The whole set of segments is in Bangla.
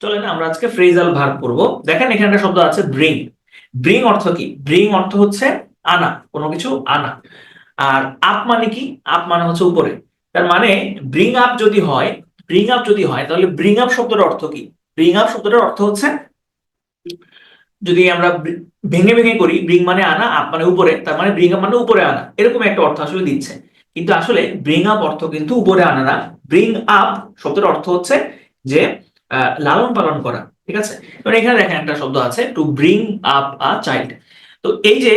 চলেন আমরা আজকে ফ্রেজাল ভার্ব পড়বো। দেখেন এখানে একটা শব্দ আছে ব্রিং। ব্রিং অর্থ কি? ব্রিং অর্থ হচ্ছে আনা, কোনো কিছু আনা। আর আপ মানে কি? আপ মানে হচ্ছে উপরে। তার মানে ব্রিং আপ যদি হয়, ব্রিং আপ যদি হয় তাহলে ব্রিং আপ শব্দটার অর্থ কি? ব্রিং আপ শব্দটার অর্থ হচ্ছে, যদি আমরা ভেঙে ভেঙে করি, ব্রিং মানে আনা, আপ মানে উপরে, তার মানে ব্রিং আপ মানে উপরে আনা, এরকম একটা অর্থ আসলে দিচ্ছে। কিন্তু আসলে ব্রিং আপ অর্থ কিন্তু উপরে আনা না। ব্রিং আপ শব্দের অর্থ হচ্ছে যে লালন পালন করা। ঠিক আছে, এবার এখানে দেখেন একটা শব্দ আছে to bring up a child. তো এই যে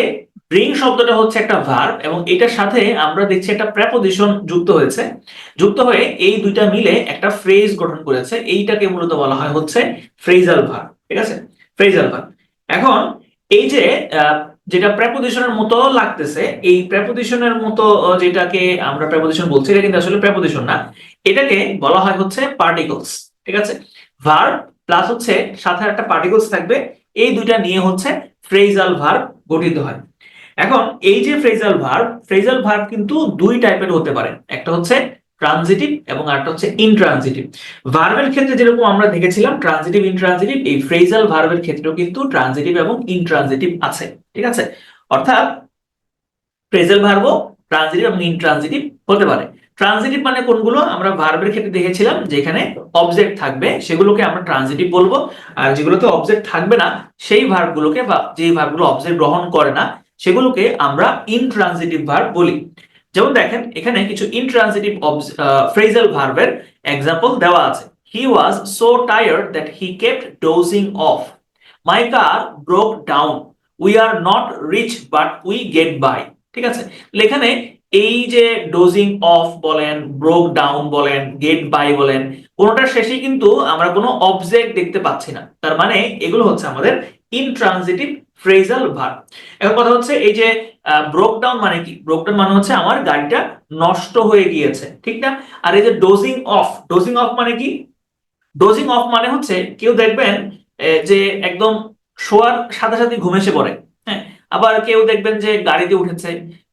ব্রিং শব্দটা হচ্ছে একটা ভার্ব এবং এটার সাথে আমরা দেখছি একটা প্রেপোজিশন যুক্ত হয়েছে। যুক্ত হয়ে এই দুইটা মিলে একটা ফ্রেজ গঠন করেছে, এইটাকে মূলত বলা হয় হচ্ছে ফ্রেজাল ভার্ব। ঠিক আছে, ফ্রেজাল ভার্ব। এখন এই যে যেটা প্রেপোজিশনের মতো লাগতেছে, এই প্রেপোজিশনের মতো যেটাকে আমরা প্রেপোজিশন বলছি, এটা কিন্তু আসলে প্রেপোজিশন না, এটাকে বলা হয় হচ্ছে পার্টিকলস। ঠিক আছে, ভার্ব প্লাস হচ্ছে সাথে একটা পার্টিকলস থাকবে, এই দুইটা নিয়ে হচ্ছে ফ্রেজাল ভার্ব গঠিত হয়। এখন এই যে ফ্রেজাল ভার্ব কিন্তু দুই টাইপের হতে পারে, একটা হচ্ছে ট্রানজিটিভ এবং আরেকটা হচ্ছে ইনট্রানজিটিভ। ভার্বের ক্ষেত্রে যেরকম আমরা দেখেছিলাম ট্রানজিটিভ ইনট্রানজিটিভ, এই ফ্রেজাল ভার্বের ক্ষেত্রেও কিন্তু ট্রানজিটিভ এবং ইনট্রানজিটিভ আছে। ঠিক আছে, অর্থাৎ ফ্রেজাল ভার্বও ট্রানজিটিভ এবং ইনট্রানজিটিভ হতে পারে। ট্রানজিটিভ মানে কোনগুলো? আমরা ভার্বের ক্ষেত্রে দেখেছিলাম যেখানে অবজেক্ট থাকবে সেগুলোকে আমরা ট্রানজিটিভ বলবো, আর যেগুলোতে অবজেক্ট থাকবে না সেই ভার্বগুলোকে, বা যে ভার্বগুলো অবজেক্ট গ্রহণ করে না সেগুলোকে আমরা ইনট্রানজিটিভ ভার্ব বলি। যেমন দেখেন এখানে কিছু ইনট্রানজিটিভ ফ্রেজাল ভার্বের এক্সাম্পল দেওয়া আছে। He was so tired that he kept dozing off, my car broke down, we are not rich but we get by. ঠিক আছে, এখানে এই যে ডোজিং অফ বলেন, ব্রোক ডাউন বলেন, গেট বাই বলেন, কোনোটার শেষে কিন্তু আমরা কোনো অবজেক্ট দেখতে পাচ্ছি না, তার মানে এগুলো হচ্ছে আমাদের ইনট্রানজিটিভ ফ্রেজাল ভার্ব। এখন কথা হচ্ছে এই যে ব্রোক ডাউন মানে কি? ব্রোক ডাউন মানে হচ্ছে আমার গাড়িটা নষ্ট হয়ে গিয়েছে, ঠিক না? আর এই যে ডোজিং অফ মানে কি? ডোজিং অফ মানে হচ্ছে কেউ দেখবেন যে একদম শোয়ার সাথে সাথে ঘুম এসে পড়ে। হ্যাঁ, আবার কেউ দেখবেন যে গাড়িতে উঠেছে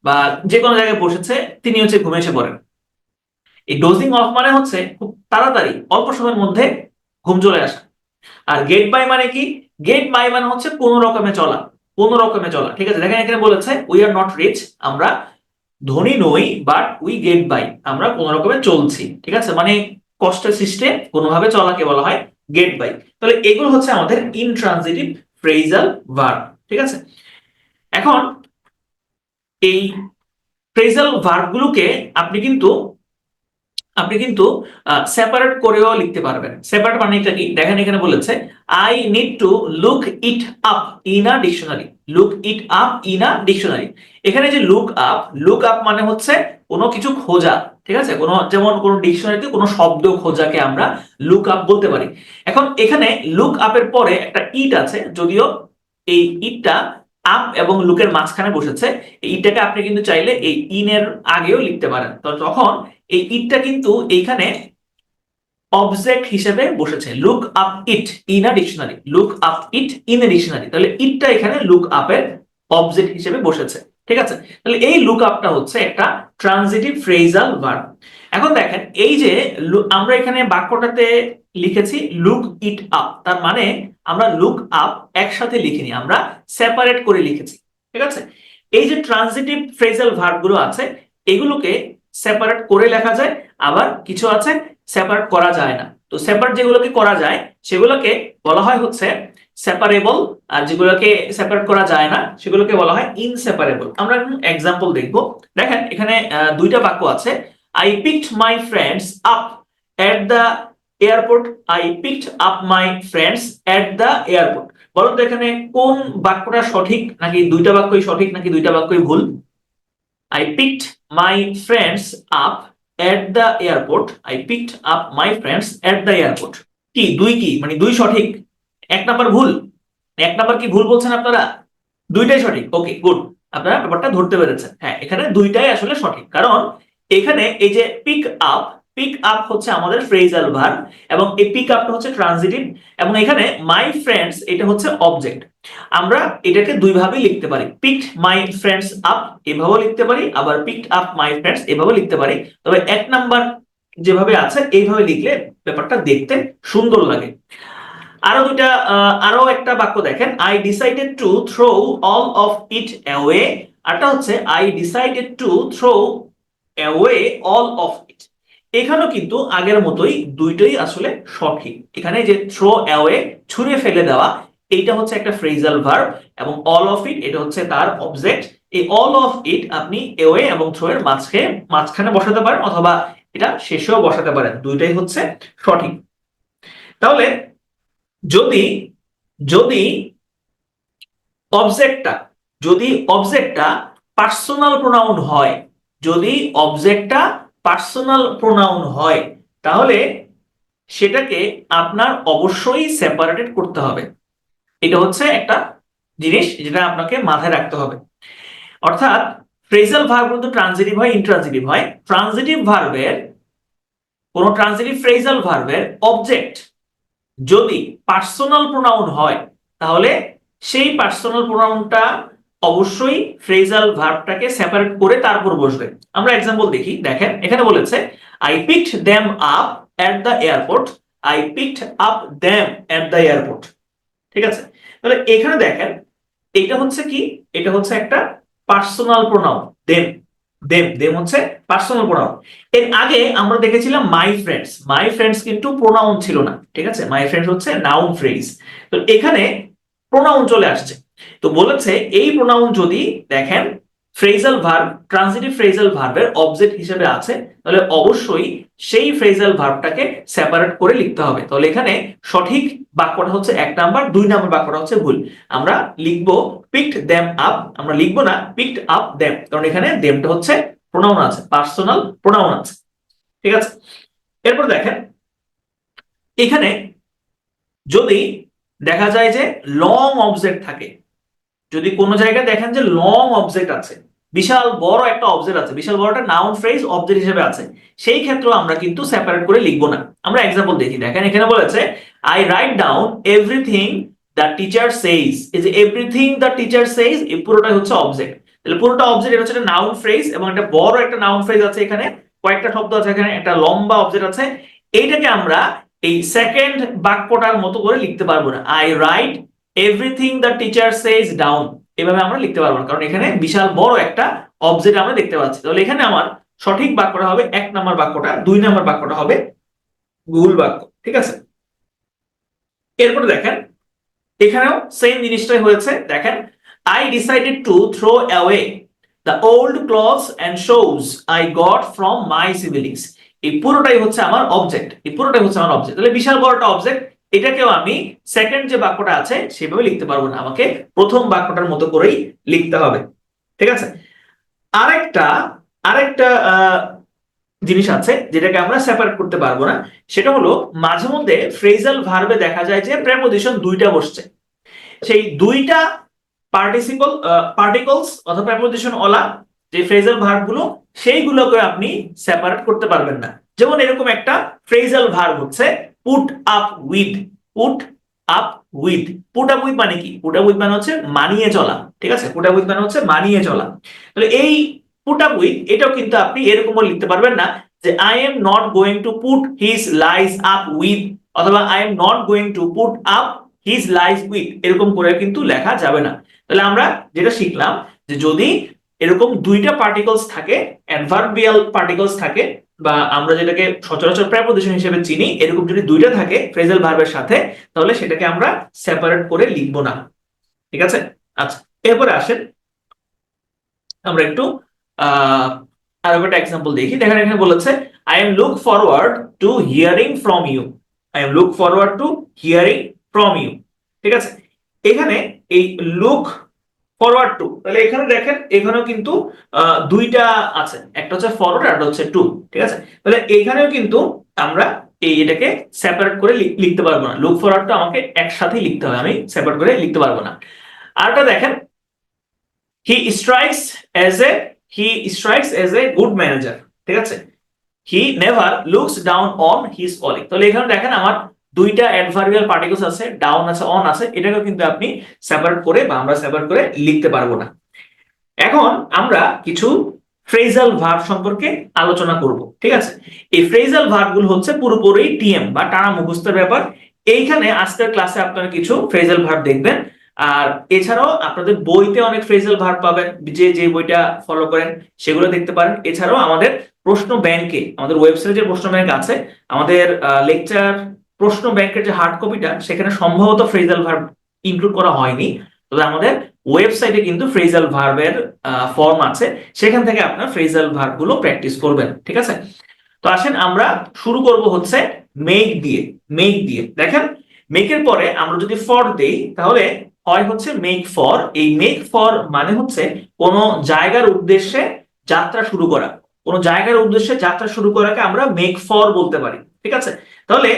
বা যে কোনো জায়গায় বসেছে, তিনি হচ্ছে ঘুম এসে পড়েন। এই ডোজিং অফ মানে হচ্ছে খুব তাড়াতাড়ি অল্প সময়ের মধ্যে ঘুম চলে আসা। আর গেট বাই মানে কি? গেট বাই মানে হচ্ছে কোনো রকমে চলা, কোনো রকমে চলা। ঠিক আছে, দেখেন এখানে বলেছে উই আর নট রিচ, আমরা ধনী নই, বাট উই গেট বাই, আমরা কোন রকমে চলছি। ঠিক আছে, মানে কষ্টের সৃষ্টে কোনোভাবে চলাকে বলা হয় গেট বাই। তাহলে এগুলো হচ্ছে আমাদের ইনট্রানজিটিভ ফ্রেজাল ভার্ব। ঠিক আছে, এখন এই ফ্রেজাল ভার্ব গুলোকে আপনি কিন্তু সেপারেট করেও লিখতে পারবেন। সেপারেট মানে এটা কি? দেখেন এখানে বলেছে I need to look it up in a dictionary, look it up in a dictionary. এখানে যে লুক আপ মানে হচ্ছে কোনো কিছু খোঁজা। ঠিক আছে, কোনো যেমন কোনো ডিকশনারিতে কোনো শব্দ খোঁজাকে আমরা লুক আপ বলতে পারি। এখন এখানে লুক আপের পরে একটা ইট আছে, যদিও এই ইটটা আপ এবং লুকের মাঝখানে বসেছে। এই ইটটাকে আপনি কিন্তু চাইলে এই ইনের আগেও লিখতে পারেন। তো তখন এই ইটটা কিন্তু এইখানে অবজেক্ট হিসেবে বসেছে, look up it in a dictionary, look up it in a dictionary. তাহলে ইটটা এখানে লুক আপের অবজেক্ট হিসেবে বসেছে। ঠিক আছে, তাহলে এই লুক আপটা হচ্ছে একটা ট্রানজিটিভ ফ্রেজাল ভার্ব। এখন দেখেন এই যে আমরা এখানে বাক্যটাতে লিখেছি লুক ইট আপ, তার মানে আমরা লুক আপ একসাথে লিখিনি, আমরা সেপারেট করে লিখেছি। ঠিক আছে, এই যে ট্রানজিটিভ ফ্রেজাল ভার্ব গুলো আছে এগুলোকে সেপারেট করে লেখা যায়, আবার কিছু আছে সেপারেট করা যায় না। তো সেপারেট যেগুলোকে করা যায় সেগুলোকে বলা হয় হচ্ছে সেপারেবল, আর যেগুলোকে সেপারেট করা যায় না সেগুলোকে বলা হয় ইনসেপারেবল। আমরা এক্সাম্পল দেখব। দেখেন এখানে দুইটা বাক্য আছে। I picked my friends up at the airport, I picked up my friends at the airport. বলো তো এখানে কোন বাক্যটা সঠিক, নাকি দুইটা বাক্যই সঠিক, নাকি দুইটা বাক্যই ভুল? I picked my friends up at the airport. I picked up my friends at the airport. কি দুই, কি মানে দুই সঠিক, এক নাম্বার ভুল? এক নাম্বার কি ভুল বলছেন আপনারা? দুইটাই সঠিক। ওকে, গুড, আপনারা ব্যাপারটা ধরতে পেরেছেন। হ্যাঁ, এখানে দুইটাই আসলে সঠিক, কারণ এখানে এই যে পিক আপ হচ্ছে আমাদের ফ্রেজাল ভার্ব এবং এই পিক আপটা হচ্ছে ট্রানজিটিভ, এবং এখানে মাই ফ্রেন্ডস এটা হচ্ছে অবজেক্ট। আমরা এটাকে দুই ভাবে লিখতে পারি, পিকড মাই ফ্রেন্ডস আপ এভাবেও লিখতে পারি, আবার পিকড আপ মাই ফ্রেন্ডস এভাবেও লিখতে পারি। তবে এক নাম্বার যেভাবে আছে এইভাবে লিখলে ব্যাপারটা দেখতে সুন্দর লাগে। আরো একটা বাক্য দেখেন, I decided to throw all of it away. আরটা হচ্ছে I decided to throw away all of it. এখানেও কিন্তু আগের মতোই দুইটাই আসলে সঠিক। এখানে যে থ্রো অ্যাওয়ে ছুঁড়ে ফেলে দেওয়া, এইটা হচ্ছে একটা ফ্রেজাল ভার্ব, এবং অল অফ ইট এটা হচ্ছে তার অবজেক্ট। এই অল অফ ইট আপনি অ্যাওয়ে এবং থ্রো এর মাঝখানে বসাতে পারেন, অথবা এটা শেষেও বসাতে পারেন, দুইটাই হচ্ছে সঠিক। তাহলে যদি যদি অবজেক্টটা যদি অবজেক্টটা পার্সোনাল প্রোনাউন হয়, যদি অবজেক্টটা পার্সোনাল প্রোনাউন হয়, তাহলে সেটাকে আপনার অবশ্যই সেপারেটেড করতে হবে। এটা হচ্ছে একটা জিনিস যেটা আপনাকে মাথায় রাখতে হবে। অর্থাৎ ফ্রেজাল ভার্ব কিন্তু ট্রানজিটিভ হয়, ইন্ট্রানজিটিভ হয়। ট্রানজিটিভ ফ্রেজাল ভার্বের অবজেক্ট যদি পার্সোনাল প্রোনাউন হয়, তাহলে সেই পার্সোনাল প্রোনাউনটা অবশ্যই ফ্রেজাল ভার্বটাকে সেপারেট করে তারপর বসবে। আমরা एग्जांपल দেখি, দেখেন এখানে বলেছে I picked them up at the airport. I picked up them at the airport. ঠিক আছে, তাহলে এখানে দেখেন এটা হচ্ছে কি, এটা হচ্ছে একটা personal pronoun. Them them them হচ্ছে পার্সোনাল প্রোনাউন। এর আগে আমরা দেখেছিলাম মাই ফ্রেন্ডস কিন্তু প্রোনাউন ছিল না। ঠিক আছে, মাই ফ্রেন্ডস হচ্ছে নাউন ফ্রেজ। তো এখানে প্রোনাউন চলে আসছে। তো বলেছে এই প্রোনাউন যদি দেখেন ফ্রেজাল ভার্ব, ট্রানজিটিভ ফ্রেজাল ভার্বের অবজেক্ট হিসেবে আছে, তাহলে অবশ্যই সেই ফ্রেজাল ভার্বটাকে সেপারেট করে লিখতে হবে। তাহলে এখানে সঠিক বাক্যটা হচ্ছে 1 নাম্বার, 2 নাম্বার বাক্যটা হচ্ছে ভুল। আমরা লিখবো পিকড देम আপ, আমরা লিখবো না পিকড আপ देम, কারণ এখানে দেমটা হচ্ছে প্রোনাউন আছে, পার্সোনাল প্রোনাউন আছে। ঠিক আছে, এরপর দেখেন এখানে যদি দেখা যায় যে লং অবজেক্ট থাকে, যদি কোনো জায়গায় দেখেন যে লং অবজেক্ট আছে, বিশাল বড় একটা অবজেক্ট আছে, বিশাল বড় একটা নাউন ফ্রেজ অবজেক্ট হিসেবে আছে, সেই ক্ষেত্রে আমরা কিন্তু সেপারেট করে লিখবো না। আমরা एग्जांपल দেখি, দেখেন এখানে বলেছে I write down everything the teacher সেইজ। এই যে এভরিথিং দ্য টিচার সেইজ, এই পুরোটাই হচ্ছে অবজেক্ট। তাহলে পুরোটা অবজেক্ট, এটা হচ্ছে একটা নাউন ফ্রেজ, এবং একটা বড় একটা নাউন ফ্রেজ আছে, এখানে কয়েকটা শব্দ আছে, এখানে একটা লম্বা অবজেক্ট আছে। এইটাকে আমরা এই সেকেন্ড বাক্যটার মতো করে লিখতে পারবো না। I right everything the teacher সেইজ down, এভাবে আমরা লিখতে পারবো না, কারণ এখানে বিশাল বড় একটা অবজেক্ট আমরা দেখতে পাচ্ছি। তাহলে এখানে আমার সঠিক বাক্যটা হবে 1 নাম্বার বাক্যটা, 2 নাম্বার বাক্যটা হবে ভুল বাক্য। ঠিক আছে, এরপরে দেখেন এখানেও সেম জিনিসটাই হয়েছে। দেখেন I decided to throw away the old clothes and shoes I got from my siblings. এই পুরোটাই হচ্ছে আমার অবজেক্ট, এই পুরোটাই হচ্ছে আমার অবজেক্ট। তাহলে বিশাল বড় একটা অবজেক্ট, এটাকেও আমি সেকেন্ড যে বাক্যটা আছে সেভাবে লিখতে পারবো না, আমাকে প্রথম বাক্যটার মতো করেই লিখতে হবে। ঠিক আছে, আরেকটা আরেকটা জিনিস আছে যেটাকে আমরা সেপারেট করতে পারবো না, সেটা হলো মাঝে মধ্যে ফ্রেজাল ভার্বে দেখা যায় যে প্রেপোজিশন দুইটা বসছে। সেই দুইটা পার্টিকলস অথবা প্রেপোজিশন ওলা যে ফ্রেজাল ভার্ব গুলো, সেইগুলোকে আপনি সেপারেট করতে পারবেন না। যেমন এরকম একটা ফ্রেজাল ভার্ব হচ্ছে put up with. Put up with, put up with মানে কি? পুট আপ উইথ মানে হচ্ছে মানিয়ে চলা। ঠিক আছে, পুট আপ উইথ মানে হচ্ছে মানিয়ে চলা। তাহলে এই পুট আপ উইথ, এটাও কিন্তু আপনি এরকমও লিখতে পারবেন না যে I am not going to put his lies up with, অথবা I am not going to put up his life with, এরকম করে কিন্তু লেখা যাবে না। তাহলে আমরা যেটা শিখলাম যে যদি এরকম দুইটা পার্টিকলস থাকে, অ্যাডভার্বিয়াল পার্টিকলস থাকে, বা আমরা যেটাকে সচরাচর প্রেপোজিশন হিসেবে চিনি, এরকম যদি দুইটা থাকে ফ্রেজাল ভার্বের সাথে, তাহলে সেটাকে আমরা সেপারেট করে লিখবো না। ঠিক আছে, আচ্ছা এরপরে আসেন আমরা একটু আরো একটা एग्जांपल দেখি। দেখেন এখানে বলেছে I am look forward to hearing from you. I am look forward to hearing from you. ঠিক আছে, এখানে এই লুক ফরওয়ার্ড টু, তাহলে এখানে দেখেন এখানেও কিন্তু দুইটা আছে, একটা হচ্ছে ফরওয়ার্ড আর একটা হচ্ছে টু। ঠিক আছে, তাহলে এখানেও কিন্তু আমরা এটাকে সেপারেট করে লিখতে পারবো না। লুক ফরওয়ার্ড টু আমাকে একসাথেই লিখতে হবে, আমি সেপারেট করে লিখতে পারবো না। আরটা দেখেন he strikes as a good manager. ঠিক আছে, he never looks down on his colleague. তাহলে এখানে দেখেন আমার দুইটা অ্যাডভার্বিয়াল পার্টিকলস আছে, ডাউন আছে, অন আছে, এটাকেও কিন্তু আপনি সেপারেট করে বা আমরা সেপারেট করে লিখতে পারবো না। এখন আমরা কিছু ফ্রেজাল ভার্ব সম্পর্কে আলোচনা করব। ঠিক আছে, এই ফ্রেজাল ভার্ব গুলো হচ্ছে পুরোপুরি টিএম বা টানা মুখস্থের ব্যাপার। এইখানে আজকের ক্লাসে আপনারা কিছু ফ্রেজাল ভার্ব দেখবেন, আর এছাড়াও আপনাদের বইতে অনেক ফ্রেজাল ভার্ব পাবেন, যে যে বইটা ফলো করেন সেগুলো দেখতে পারেন। এছাড়াও আমাদের প্রশ্ন ব্যাংকে, আমাদের ওয়েবসাইটে যে প্রশ্ন ব্যাংক আছে, আমাদের লেকচার প্রশ্ন ব্যাংকের যে হার্ড কপিটা, সেখানে সম্ভবত ফ্রেজাল ভার্ব ইনক্লুড করা হয়নি, তবে আমাদের ওয়েবসাইটে কিন্তু ফ্রেজাল ভার্বের ফর্ম আছে, সেখান থেকে আপনার ফ্রেজাল ভার্ব গুলো প্র্যাকটিস করবেন। ঠিক আছে, তো আসেন আমরা শুরু করব হচ্ছে মেক দিয়ে। মেক দিয়ে দেখেন, মেকের পরে আমরা যদি ফর দেই তাহলে হয় হচ্ছে মেক ফর। এই মেক ফর মানে হচ্ছে কোন জায়গার উদ্দেশ্যে যাত্রা শুরু করা, কোন জায়গার উদ্দেশ্যে যাত্রা শুরু করাকে আমরা মেক ফর বলতে পারি। ঠিক আছে, তাহলে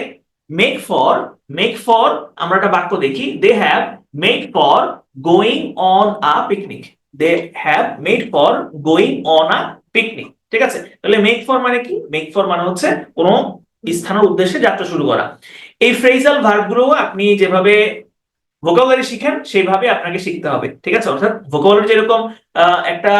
মেক ফর, মেক ফর আমরা একটা বাক্য দেখি, they have made for going on a picnic. They have made for going on a picnic. ঠিক আছে, তাহলে মেক ফর মানে কি? মেক ফর মানে হচ্ছে কোন স্থানের উদ্দেশ্যে যাত্রা শুরু করা। এই ফ্রেজাল ভার্ব গুলো আপনি যেভাবে ভোকাবুলারি শিখেন সেইভাবে আপনাকে শিখতে হবে। ঠিক আছে, অর্থাৎ ভোকাবুলারি যেরকম একটা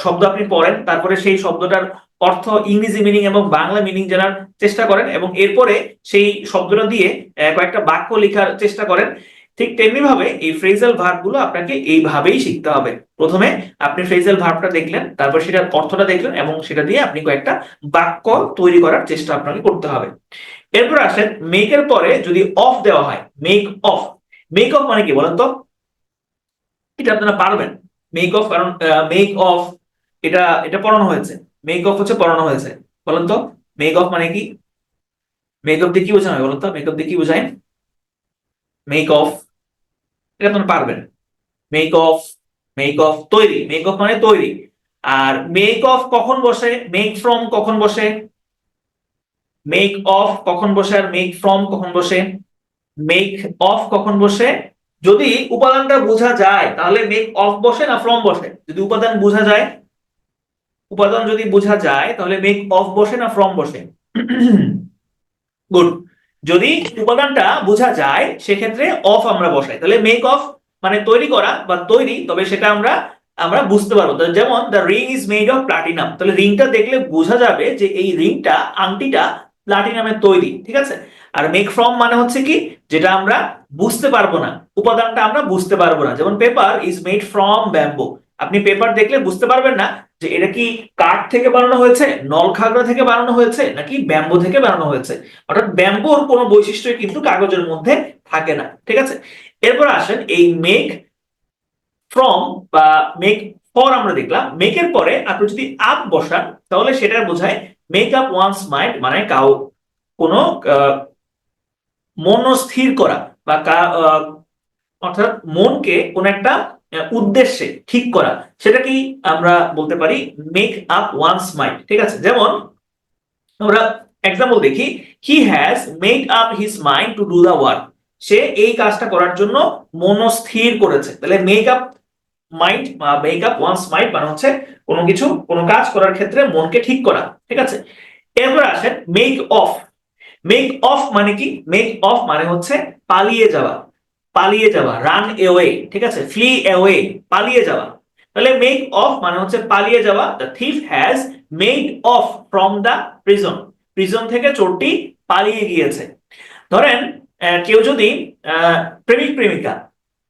শব্দ আপনি পড়েন, তারপরে সেই শব্দটার অর্থ ইংরেজি মিনিং এবং বাংলা মিনিং জানার চেষ্টা করেন, এবং এরপরে সেই শব্দটা দিয়ে কয়েকটা বাক্য লেখার চেষ্টা করেন, ঠিক তেমনি ভাবে এই ফ্রেজাল ভার্ব গুলো আপনাকে এইভাবেই শিখতে হবে। প্রথমে আপনি ফ্রেজাল ভার্বটা দেখলেন, তারপর সেটার অর্থটা দেখলেন, এবং সেটা দিয়ে আপনি কয়েকটা বাক্য তৈরি করার চেষ্টা আপনাকে করতে হবে। এরপর আসেন মেকের পরে যদি অফ দেওয়া হয়, মেক অফ। মেক অফ মানে কি বলেন তো? এটা আপনারা পারবেন মেক অফ, কারণ মেক অফ এটা এটা পড়ানো হয়েছে। মেক অফ হচ্ছে পড়ানো হয়েছে। বলেন তো মেক অফ মানে কি? মেক অফ দিয়ে কি বোঝানো হয় বলেন তো? মেক অফ দিয়ে কি বোঝায়? মেক অফ, এটা আপনারা পারবেন। মেক অফ, মেক অফ তৈরি, মেক অফ মানে তৈরি। আর মেক অফ কখন বসে? মেক ফ্রম কখন বসে? মেক অফ কখন বসে আর মেক ফ্রম কখন বসে? মেক অফ কখন বসে? যদি উপাদানটা বোঝা যায় তাহলে মেক অফ বসে না ফ্রম বসে? যদি উপাদান বোঝা যায়, উপাদান যদি বোঝা যায় তাহলে মেক অফ বসে না ফ্রম বসে? গুড। যদি উপাদানটা বোঝা যায় সেক্ষেত্রে অফ আমরা বসাই, তাহলে মেক অফ মানে তৈরি করা বা তৈরি, তবে সেটা আমরা আমরা বুঝতে পারবো। যেমন the ring is made of platinum, তাহলে রিংটা দেখলে বোঝা যাবে যে এই রিংটা, আংটিটা প্লাটিনামের তৈরি। ঠিক আছে, আর মেক ফ্রম মানে হচ্ছে কি, যেটা আমরা বুঝতে পারবো না, উপাদানটা আমরা বুঝতে পারবো না। যেমন paper is made from bamboo, আপনি পেপার দেখলে বুঝতে পারবেন না যে এটা কি কাঠ থেকে বানানো হয়েছে, নলখাগড়া থেকে বানানো হয়েছে, নাকি ব্যাম্বো থেকে বানানো হয়েছে। অর্থাৎ ব্যাম্বোর কোনো বৈশিষ্ট্য কিন্তু কাগজের মধ্যে থাকে না। ঠিক আছে, এরপর আসেন এই মেক ফ্রম বা মেক ফর আমরা দেখলাম। মেকের পরে আপনি যদি আপ বসান তাহলে সেটা বোঝায় মেক আপ ওয়ান্স মাইন্ড, মানে কোনো মনস্থির করা বা অর্থাৎ মনকে কোন একটা উদ্দেশ্যে ঠিক করা, সেটা কি আমরা বলতে পারি মেক আপ ওয়ান্স মাইন্ড। ঠিক আছে, যেমন আমরা এক্সাম্পল দেখি, he has made up his mind to do the work, সে এই কাজটা করার জন্য মনস্থির করেছে। তাহলে মেক আপ মাইন্ড বা মেক আপ ওয়ান্স মাইন্ড মানে হচ্ছে কোনো কিছু, কোনো কাজ করার ক্ষেত্রে মনকে ঠিক করা। ঠিক আছে, এরপর আসেন মেক অফ। মেক অফ মানে কি? মেক অফ মানে হচ্ছে পালিয়ে যাওয়া, পালিয়ে যাওয়া, রান অ্যাওয়ে। ঠিক আছে, ফ্লি অ্যাওয়ে, পালিয়ে যাওয়া। তাহলে মেক অফ মানে হচ্ছে পালিয়ে যাওয়া। The thief has made of from the prison, prison থেকে চোরটি পালিয়ে গিয়েছে। ধরেন কেউ যদি প্রেমিক প্রেমিকা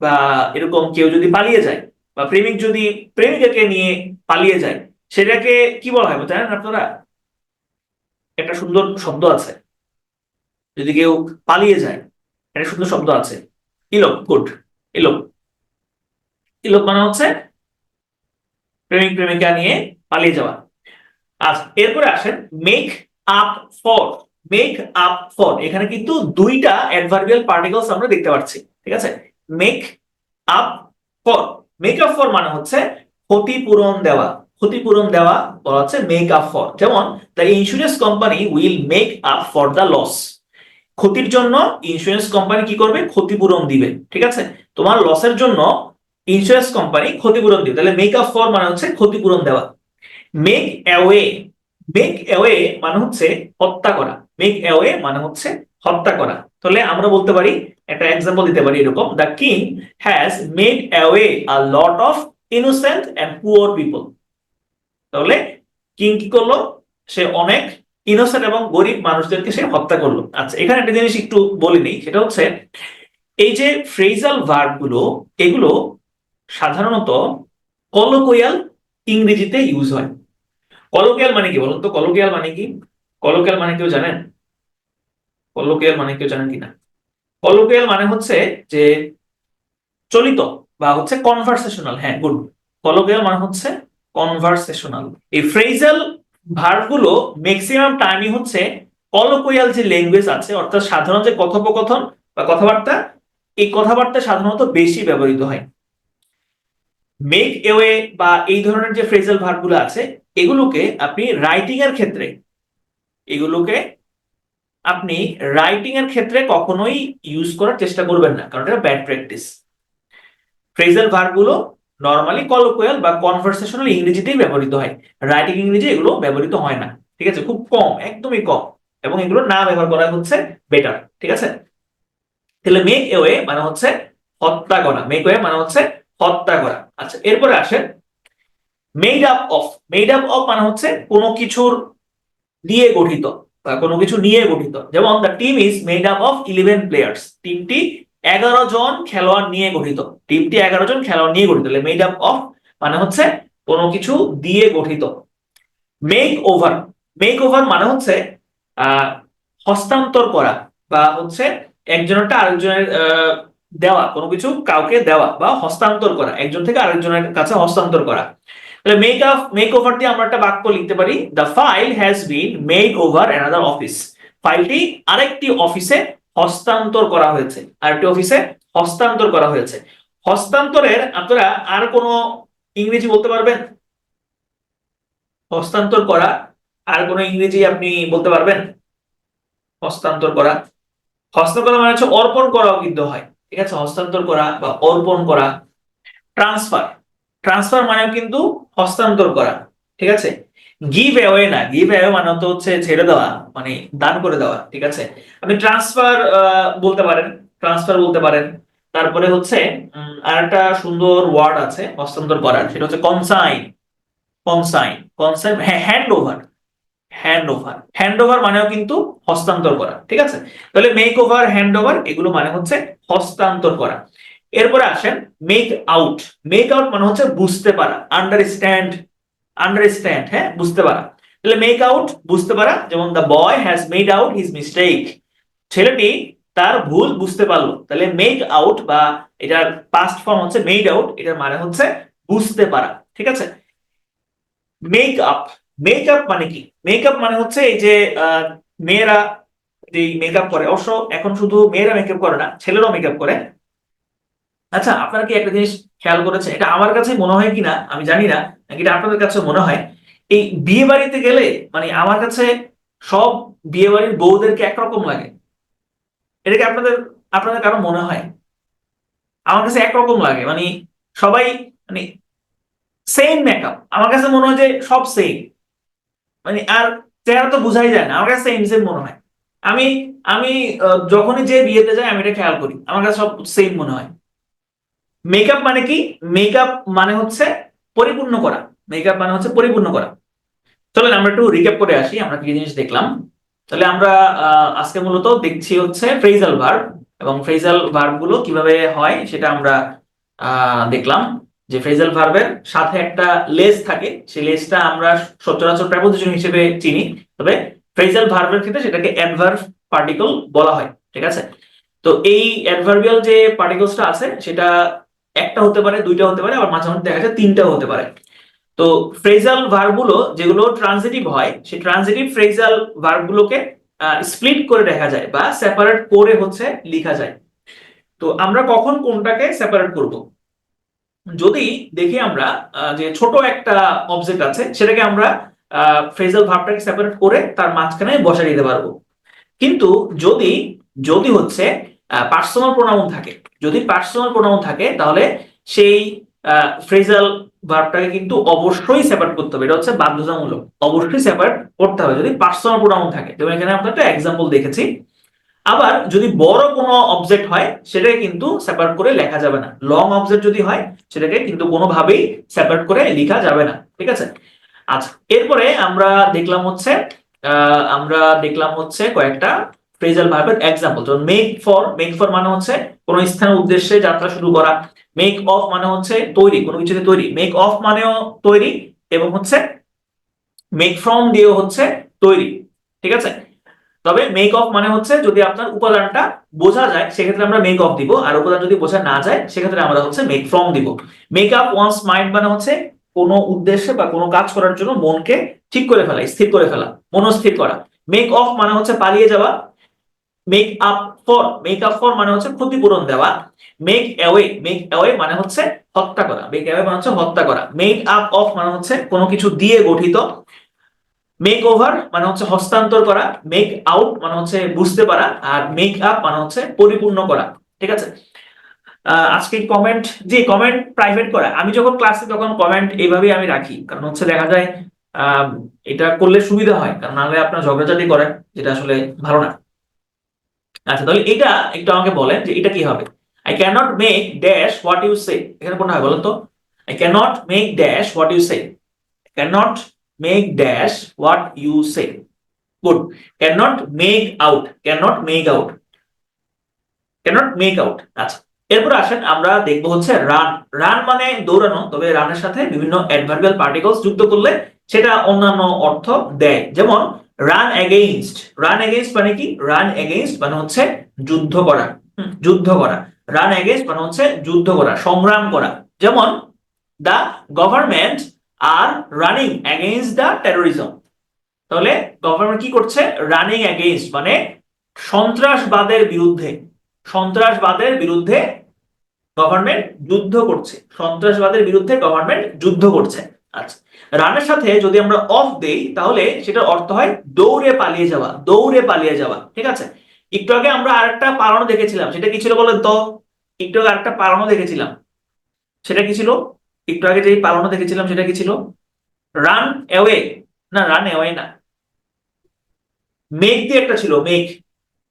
বা এরকম কেউ যদি পালিয়ে যায়, বা প্রেমিক যদি প্রেমিকাকে নিয়ে পালিয়ে যায়, সেটাকে কি বলা হয় জানেন আপনারা? একটা সুন্দর শব্দ আছে, যদি কেউ পালিয়ে যায় একটা সুন্দর শব্দ আছে, ইলোপ। Good, elope. ইলোপ মানে হচ্ছে প্রেমিক প্রেমিকা নিয়ে পালিয়ে যাওয়া। আচ্ছা, এরপরে আসেন make up for. Make up for, এখানে কিন্তু দুইটা অ্যাডভার্বিয়াল পার্টিকেলস আমরা দেখতে পাচ্ছি। ঠিক আছে, make up for, make up for মানে হচ্ছে ক্ষতিপূরণ দেওয়া। ক্ষতিপূরণ দেওয়া বলা হচ্ছে মেক আপ ফর। যেমন the insurance company will make up for the loss, ক্ষতির জন্য ইন্স্যুরেন্স কোম্পানি কি করবে? ক্ষতিপূরণ দিবে। ঠিক আছে, তোমার লসের জন্য ইন্স্যুরেন্স কোম্পানি ক্ষতিপূরণ দিবে। তাহলে মেক আপ ফর মানে হচ্ছে ক্ষতিপূরণ দেওয়া। মেক অ্যাওয়ে, মেক অ্যাওয়ে মানে হচ্ছে হত্যা করা। মেক অ্যাওয়ে মানে হচ্ছে হত্যা করা। তাহলে আমরা বলতে পারি, একটা এক্সাম্পল দিতে পারি এরকম, the king has made away a lot of innocent and poor people. তাহলে কিং কি করলো? সে অনেক ইনোসেন্ট এবং গরিব মানুষদেরকে সে হত্যা করলো। আচ্ছা, এখানে একটা জিনিস একটু বলে নেই, সেটা হচ্ছে এই যে ফ্রেজাল ভার্ব গুলো, এগুলো সাধারণত কলোকিয়াল ইংরেজিতে ইউজ হয়। কলোকিয়াল মানে কি বলুন তো? কলোকিয়াল মানে কি? কলোকিয়াল মানে কেউ জানেন? কলোকিয়াল মানে কেউ জানেন কিনা? কলোকিয়াল মানে হচ্ছে যে চলিত বা হচ্ছে কনভারসেশনাল। হ্যাঁ, গুড। কলোকিয়াল মানে হচ্ছে কনভারসেশনাল। এই ফ্রেজাল ভার্ব গুলো ম্যাক্সিমাম টাইমই হচ্ছে কলোকিয়াল যে ল্যাঙ্গুয়েজ আছে, অর্থাৎ সাধারণ যে কথোপকথন বা কথাবার্তা, এই কথাবার্তা সাধারণত বেশি ব্যবহৃত হয়। মেক এওয়ে বা এই ধরনের যে ফ্রেজাল ভার্ব গুলো আছে, এগুলোকে আপনি রাইটিং এর ক্ষেত্রে এগুলোকে আপনি রাইটিং এর ক্ষেত্রে কখনোই ইউজ করার চেষ্টা করবেন না, কারণ এটা ব্যাড প্র্যাকটিস। ফ্রেজাল ভার্ব গুলো নরমালি কলোকিয়াল বা কনভারসেশনাল ইংরেজিতেই ব্যবহৃত হয়, রাইটিং ইংরেজি এগুলো ব্যবহৃত হয় না। ঠিক আছে, খুব কম, একদমই কম, এবং এগুলো না ব্যবহার করা হচ্ছে বেটার। ঠিক আছে, তাহলে মেক এওয়ে মানে হচ্ছে হত্যা করা, মেক ওয়ে মানে হচ্ছে হত্যা করা। আচ্ছা, এরপরে আসেন made up of. Made up of মানে হচ্ছে কোনো কিছুর দিয়ে গঠিত বা কোনো কিছু নিয়ে গঠিত। যেমন the team is made up of 11 players, টিমটি 11 জন খেলোয়াড় নিয়ে গঠিত। টিমটি 11 জন খেলোয়াড় নিয়ে গঠিত। মেড আপ অফ মানে হচ্ছে কোনো কিছু দিয়ে গঠিত। Make over. মেক ওভার মানে হচ্ছে আহ হস্তান্তর করা বা হচ্ছে একজনেরটা আরেকজনের দেওয়া, কোনো কিছু কাউকে দেওয়া বা হস্তান্তর করা, একজন থেকে আরেকজনের কাছে হস্তান্তর করা। তাহলে মেক ওভার দিয়ে আমরা একটা বাক্য লিখতে পারি, the file has been made over another office. ফাইলটি আরেকটি অফিসে হস্তান্তর করা হয়েছে, আরেকটি অফিসে হস্তান্তর করা হয়েছে। হস্তান্তরের আপনারা আর কোনো ইংরেজি বলতে পারবেন? হস্তান্তর করা আর কোনো ইংরেজি আপনি বলতে পারবেন? হস্তান্তর করা, হস্তান্তর করা মানে হচ্ছে অর্পণ করাও কিন্তু হয়। ঠিক আছে, হস্তান্তর করা বা অর্পণ করা। ট্রান্সফার, ট্রান্সফার মানেও কিন্তু হস্তান্তর করা। ঠিক আছে, গিভ অ্যাওয়ে না, গিভ অ্যাওয়ে মানে তো হচ্ছে ছেড়ে দেওয়া, মানে দান করে দেওয়া। ঠিক আছে, আপনি ট্রান্সফার বলতে পারেন, ট্রান্সফার বলতে পারেন। তারপরে হচ্ছে আরেকটা সুন্দর ওয়ার্ড আছে হস্তান্তর করার, সেটা হচ্ছে কনসাইন। কনসাইন, কনসাইন, হ্যাঁ, hand over. Hand over, hand over মানেও কিন্তু হস্তান্তর করা। ঠিক আছে, তাহলে মেক ওভার, হ্যান্ড ওভার এগুলো মানে হচ্ছে হস্তান্তর করা। এরপরে আসেন মেক আউট। মেক আউট মানে হচ্ছে বুঝতে পারা, আন্ডারস্ট্যান্ড। আন্ডারস্ট্যান্ড, হ্যাঁ, বুঝতে পারা। তাহলে মেক আউট বুঝতে পারা, যেমন the boy has made out his mistake, ছেলেটি তার ভুল বুঝতে পারলো। তাহলে মেক আউট বা এটার পাস্ট ফর্ম হচ্ছে মেড আউট, এটার মানে হচ্ছে বুঝতে পারা। ঠিক আছে, মেকআপ। মেকআপ মানে কি? মেকআপ মানে হচ্ছে এই যে মেয়েরা যে মেকআপ করে, অবশ্য এখন শুধু মেয়েরা মেকআপ করে না, ছেলেরাও মেকআপ করে। আচ্ছা, আপনারা কি একটা জিনিস খেয়াল করেছেন? এটা আমার কাছে মনে হয় কিনা আমি জানি না, নাকি এটা আপনাদের কাছে মনে হয়, এই বিয়ে বাড়িতে গেলে মানে আমার কাছে সব বিয়ে বাড়ির বউদেরকে একরকম লাগে। এটা কি আপনাদের আপনাদের কারো মনে হয়? আমার কাছে একরকম লাগে, মানে সবাই মানে সেম মেকআপ, আমার কাছে মনে হয় যে সব সেম, মানে আর চেহারা তো বোঝাই যায় না, আমার কাছে সেম সেম মনে হয়। আমি আমি যখনই যে বিয়েতে যাই আমি এটা খেয়াল করি, আমার কাছে সব সেম মনে হয়। মেকআপ মানে কি? মেকআপ মানে হচ্ছে পরিপূর্ণ করা। মেকআপ মানে হচ্ছে পরিপূর্ণ করা। চলেন আমরা একটু রিক্যাপ করে আসি, আমরা কি জিনিস দেখলাম। তাহলে আমরা আজকে মূলত দেখছি হচ্ছে ফ্রেজাল ভার্ব, এবং ফ্রেজাল ভার্ব গুলো কিভাবে হয় সেটা আমরা দেখলাম। যে ফ্রেজাল ভার্বের সাথে একটা লেস থাকে, সেই লেসটা আমরা সচরাচর প্রেপোজিশন হিসেবে চিনি, তবে ফ্রেজাল ভার্বের ক্ষেত্রে সেটাকে অ্যাডভার্ব পার্টিকল বলা হয়। ঠিক আছে, তো এই অ্যাডভার্বিয়াল যে পার্টিকলসটা আছে সেটা একটা হতে পারে, দুইটা হতে পারে, আবার মাঝে মাঝে দেখা যায় তিনটাও হতে পারে। তো ফ্রেজাল ভার্ব গুলো যেগুলো ট্রানজিটিভ হয়, সেই ট্রানজিটিভ ফ্রেজাল ভার্ব গুলোকে স্প্লিট করে দেখা যায় বা সেপারেট করে হচ্ছে লেখা যায়। তো আমরা কখন কোনটাকে সেপারেট করব? যদি দেখি আমরা যে ছোট একটা অবজেক্ট আছে, সেটাকে আমরা ফ্রেজাল ভার্বটাকে সেপারেট করে তার মাঝখানে বসাই দিতে পারবো। কিন্তু যদি যদি হচ্ছে পার্সোনাল প্রোনাউন থাকে, যদি পার্সোনাল প্রোনাউন থাকে, তাহলে সেই ফ্রেজাল ভার্বটাকে কিন্তু অবশ্যই সেপারেট করতে হবে, এটা হচ্ছে বাধ্যতামূলক, অবশ্যই সেপারেট করতে হবে যদি পার্সোনাল প্রোনাউন থাকে। যেমন এখানে আমরা একটা এক্সাম্পল দেখেছি। আবার যদি বড় কোনো অবজেক্ট হয়, সেটাকে কিন্তু সেপারেট করে লেখা যাবে না। লং অবজেক্ট যদি হয়, সেটাকে কিন্তু কোনোভাবেই সেপারেট করে লেখা যাবে না। ঠিক আছে, আচ্ছা, এরপরে আমরা দেখলাম হচ্ছে আমরা দেখলাম হচ্ছে কয়েকটা ফ্রেজাল ভার্বের এক্সাম্পল। যেমন মেক ফর মানে হচ্ছে কোন স্থানের উদ্দেশ্যে যাত্রা শুরু করা। মেক অফ মানে হচ্ছে তৈরি, কোনো কিছুতে তৈরি। মেক অফ মানেও তৈরি, এবং হচ্ছে মেক ফ্রম দিয়েও হচ্ছে তৈরি, ঠিক আছে। তবে মেক অফ মানে হচ্ছে যদি আপনার উপাদানটা বোঝা যায় সেক্ষেত্রে আমরা মেক অফ দিব, আর উপাদান যদি বোঝা না যায় সেক্ষেত্রে আমরা হচ্ছে মেক ফ্রম দিব। মেক আপ ওয়ান্স মাইন্ড মানে হচ্ছে কোনো উদ্দেশ্যে বা কোনো কাজ করার জন্য মনকে ঠিক করে ফেলা, স্থির করে ফেলা, মনস্থির করা। মেক অফ মানে হচ্ছে পালিয়ে যাওয়া। মেক আপ ফর মানে হচ্ছে ক্ষতিপূরণ দেওয়া। মেক অ্যাওয়ে মানে হচ্ছে হত্যা করা। মেক অ্যাওয়ে মানে হচ্ছে হত্যা করা। মেক আপ অফ মানে হচ্ছে কোনো কিছু দিয়ে গঠিত। মেক ওভার মানে হচ্ছে হস্তান্তর করা। মেক আউট মানে হচ্ছে বুঝতে পারা। আর মেক আপ মানে হচ্ছে পরিপূর্ণ করা, ঠিক আছে। আজকে কমেন্ট, যে কমেন্ট প্রাইভেট করা, আমি যখন ক্লাসে তখন কমেন্ট এইভাবেই আমি রাখি, কারণ হচ্ছে দেখা যায় আহ, এটা করলে সুবিধা হয়, কারণ নাহলে আপনার ঝগড়াঝাটি করেন, যেটা আসলে ভালো না। আচ্ছা, তাহলে এটা একটু আমাকে বলেন যে এটা কি হবে। I can't make dash what you say, এখানে কোনটা হয় বলেন তো। I can't make dash what you say. Can't make dash what you say. Good. Can't make out, can't make out, can't make out. আচ্ছা, এরপর আসেন আমরা দেখবো হচ্ছে রান। রান মানে দৌড়ানো, তবে রানের সাথে বিভিন্ন অ্যাডভার্বিয়াল পার্টিকলস যুক্ত করলে সেটা অন্যান্য অর্থ দেয়। যেমন রান এগেইনস্ট। রান এগেইনস্ট মানে কি? রান এগেইনস্ট মানে হচ্ছে যুদ্ধ করা। যুদ্ধ করা। রান এগেইনস্ট মানে হচ্ছে যুদ্ধ করা, সংগ্রাম করা। যেমন the government are running against the terrorism. তাহলে গভর্নমেন্ট কি করছে? রানিং এগেইনস্ট মানে সন্ত্রাসবাদের বিরুদ্ধে। সন্ত্রাসবাদের বিরুদ্ধে গভর্নমেন্ট যুদ্ধ করছে। সন্ত্রাসবাদের বিরুদ্ধে গভর্নমেন্ট যুদ্ধ করছে। আচ্ছা, রানের সাথে যদি আমরা অফ দেই তাহলে সেটার অর্থ হয় দৌড়ে পালিয়ে যাওয়া, দৌড়ে পালিয়ে যাওয়া, ঠিক আছে। একটু আগে আমরা আরেকটা পালানো দেখেছিলাম, সেটা কি ছিল বলেন তো? একটু আগে আরেকটা পালানো দেখেছিলাম, সেটা কি ছিল? একটু আগে যে পালানো দেখেছিলাম সেটা কি ছিল? Run away. না, রান অ্যাওয়ে না, মেক দিয়ে একটা ছিল, make.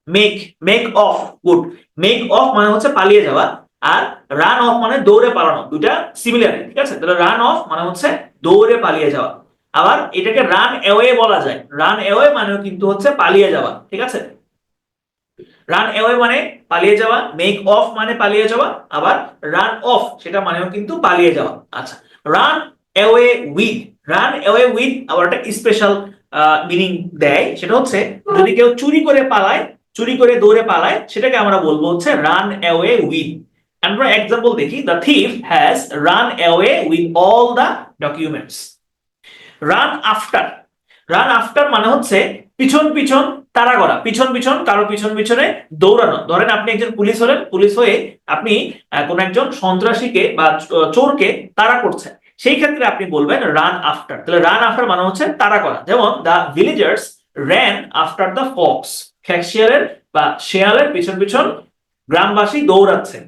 Make, make of. Good. Make of মানে হচ্ছে পালিয়ে যাওয়া, আর রান অফ মানে দৌড়ে পালানো, দুইটা সিমিলার, ঠিক আছে। তাহলে রান অফ মানে হচ্ছে দৌড়ে পালিয়ে যাওয়া। আবার এটাকে রান অ্যাওয়ে বলা যায়। রান অ্যাওয়ে মানেও কিন্তু হচ্ছে পালিয়ে যাওয়া, ঠিক আছে। রান অ্যাওয়ে মানে পালিয়ে যাওয়া, মেক অফ মানে পালিয়ে যাওয়া, আবার রান অফ সেটা মানেও কিন্তু পালিয়ে যাওয়া। আচ্ছা, run away with. Run away with আবার একটা স্পেশাল মিনিং দেয়, সেটা হচ্ছে যদি কেউ চুরি করে পালায়, চুরি করে দৌড়ে পালায়, সেটাকে আমরা বলবো হচ্ছে রান অ্যাওয়ে উইথ। আমরা এক্সাম্পল দেখি। The thief has run away with all the documents. Run after. Run after মানে হচ্ছে পিছন পিছন তাড়া করা, পিছন পিছন কারো পিছন পিছনে দৌড়ানো। ধরেন আপনি একজন পুলিশ হলেন, পুলিশ হয়ে আপনি কোন একজন সন্ত্রাসীকে বা চোরকে তাড়া করছেন, সেই ক্ষেত্রে আপনি বলবেন রান আফটার। তাহলে রান আফটার মানে হচ্ছে তাড়া করা। যেমন the villagers ran after the fox. শিয়ালের বা শেয়ালের পিছন পিছন গ্রামবাসী দৌড়াচ্ছে।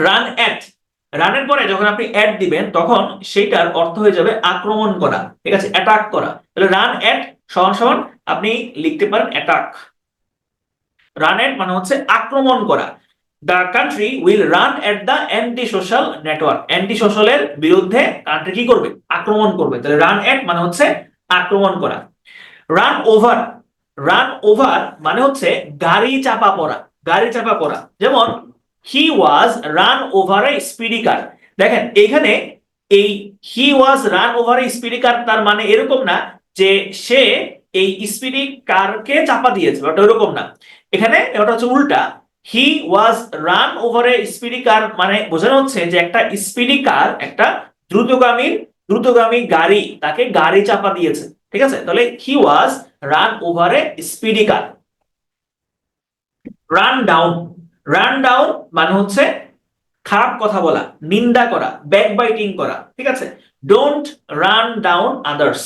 Run at. রানের পরে যখন আপনি অ্যাট দিবেন তখন সেইটার অর্থ হয়ে যাবে আক্রমণ করা, ঠিক আছে, অ্যাটাক করা। তাহলে রান অ্যাট সমান সমান আপনি লিখতে পারেন অ্যাটাক। রান অ্যাট মানে হচ্ছে আক্রমণ করা। The country will run at the anti social network. Anti সোশ্যালের বিরুদ্ধে কান্ট্রি কি করবে? আক্রমণ করবে। তাহলে রান অ্যাট মানে হচ্ছে আক্রমণ করা। Run over. রান ওভার মানে হচ্ছে গাড়ি চাপা পড়া, গাড়ি চাপা পড়া। যেমন he was run over a speedy car. দেখেন এখানে এই he was run over a speedy car, তার মানে এরকম না যে সে এই স্পিডি কারকে চাপা দিয়েছে, ওটা এরকম না। এখানে ওটা হচ্ছে উল্টা। He was run over a speedy car মানে বোঝানো হচ্ছে যে একটা স্পিডি কার, একটা দ্রুতগামী দ্রুতগামী গাড়ি তাকে গাড়ি চাপা দিয়েছে, ঠিক আছে। তাহলে he was run over a speedy car. Run down. Run down মানে হচ্ছে খারাপ কথা বলা, নিন্দা করা, ব্যাকবাইটিং করা, ঠিক আছে। Don't run down others.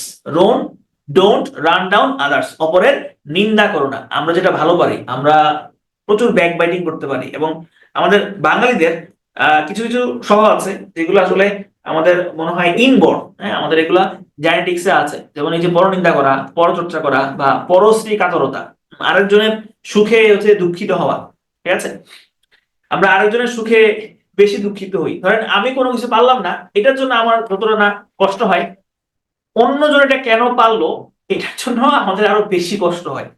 Don't run down others, অপরের নিন্দা করো না। আমরা যেটা ভালো পারি, আমরা প্রচুর ব্যাকবাইটিং করতে পারি, এবং আমাদের বাঙালিদের কিছু কিছু স্বভাব আছে যেগুলো আসলে আমাদের মনে হয় ইনবর্ন, হ্যাঁ, আমাদের এগুলা জেনেটিক্সে আছে। যেমন এই যে পরনিন্দা করা, পরচর্চা করা, বা পরশ্রী কাতরতা, আরেকজনের সুখে হচ্ছে দুঃখিত হওয়া, ঠিক আছে। আমরা আরেকজনের সুখে বেশি দুঃখিত হই। ধরেন আমি কোনো কিছু পারলাম না, এটার জন্য আমার যতটা না কষ্ট হয়, অন্যজন এটা কেন পারলো এটার জন্য আমাদের আরো বেশি কষ্ট হয়।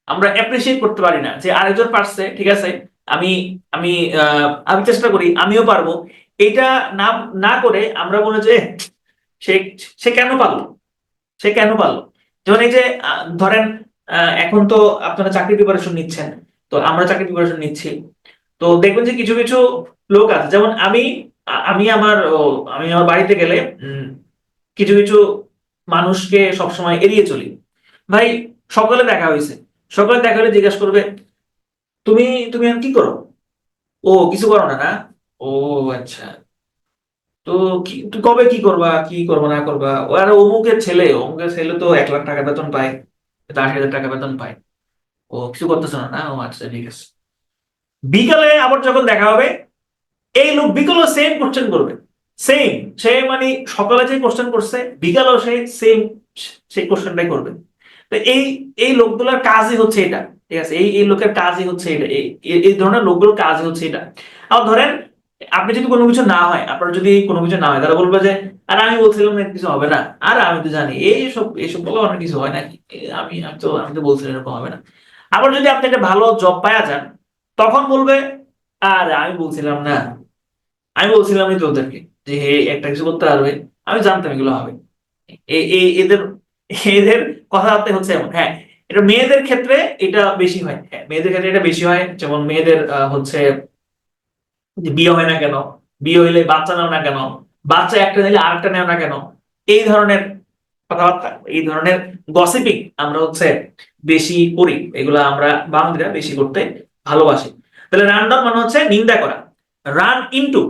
আমরা অ্যাপ্রিসিয়েট করতে পারি না যে আরেকজন পারছে, ঠিক আছে, আমি আমি আমি চেষ্টা করি, আমিও পারবো। এটা না না করে আমরা বলে যে সে সে কেন পারলো, সে কেন পারলো। যেমন এই যে ধরেন এখন তো আপনারা চাকরি প্রিপারেশন নিচ্ছেন, তো আমরা চাকরি প্রিপারেশন নিচ্ছি। তো দেখবেন যে কিছু কিছু লোক আছে, যেমন আমি আমার আমি আমার বাড়িতে গেলে কিছু কিছু মানুষকে সবসময় এড়িয়ে চলি। ভাই, সকালে দেখা হয়েছে, সকালে দেখা হলে জিজ্ঞাসা করবে, তুমি তুমি এখন কি করো? ও কিছু করো না, না? ও আচ্ছা। তো কি তুই কবে কি করবা, কি করবো না করবা? ও আর অমুকের ছেলে তো 1 লাখ টাকা বেতন পায়, 80,000 টাকা বেতন পায়। ও কিছু করতেছে না, না? ও আচ্ছা, ঠিক আছে। বিকালে আবার যখন দেখা হবে, এই লোক বিকালও সেম কোশ্চেন করবে, সেম। সে মানে সকালে যে কোশ্চেন করছে, বিকালেও সে সেম সেই কোশ্চেনটাই করবে। তো এই এই লোকগুলোর কাজই হচ্ছে এটা, ঠিক আছে। এই লোকের কাজই হচ্ছে এটা, এই ধরনের লোকগুলোর কাজই হচ্ছে এটা। আবার ধরেন আপনি যদি কোনো কিছু না হয়, আপনার যদি কোনো কিছু না হয়, তারা বলবে যে আর আমি বলছিলাম না কিছু হবে না, আর আমি তো জানি এইসব বলে অনেক কিছু হয় নাকি, আমি তো বলছিলাম এরকম হবে না। আবার যদি আপনি একটা ভালো জব পাওয়া যান, তখন বলবে আর আমি বলছিলাম না, আমি বলছিলামই তো ওদেরকে যে হে একটা কিছু করতে পারবে, আমি জানতাম এগুলো হবে। এদের এদের কথাবার্তা হচ্ছে এমন। হ্যাঁ, এটা মেয়েদের ক্ষেত্রে এটা বেশি হয়, হ্যাঁ মেয়েদের ক্ষেত্রে এটা বেশি হয়। যেমন মেয়েদের হচ্ছে যে বিয়ে হয় না কেন, বিয়ে হইলে বাচ্চা নাও না কেন, বাচ্চা একটা নিলে আরেকটা নেও না কেন, এই ধরনের কথাবার্তা, এই ধরনের গসিপিং আমরা হচ্ছে বেশি করি। এগুলা আমরা বাঙালিরা বেশি করতে ভালোবাসি। তাহলে রান ডাউন মানে হচ্ছে নিন্দা করা। রান ইনটু,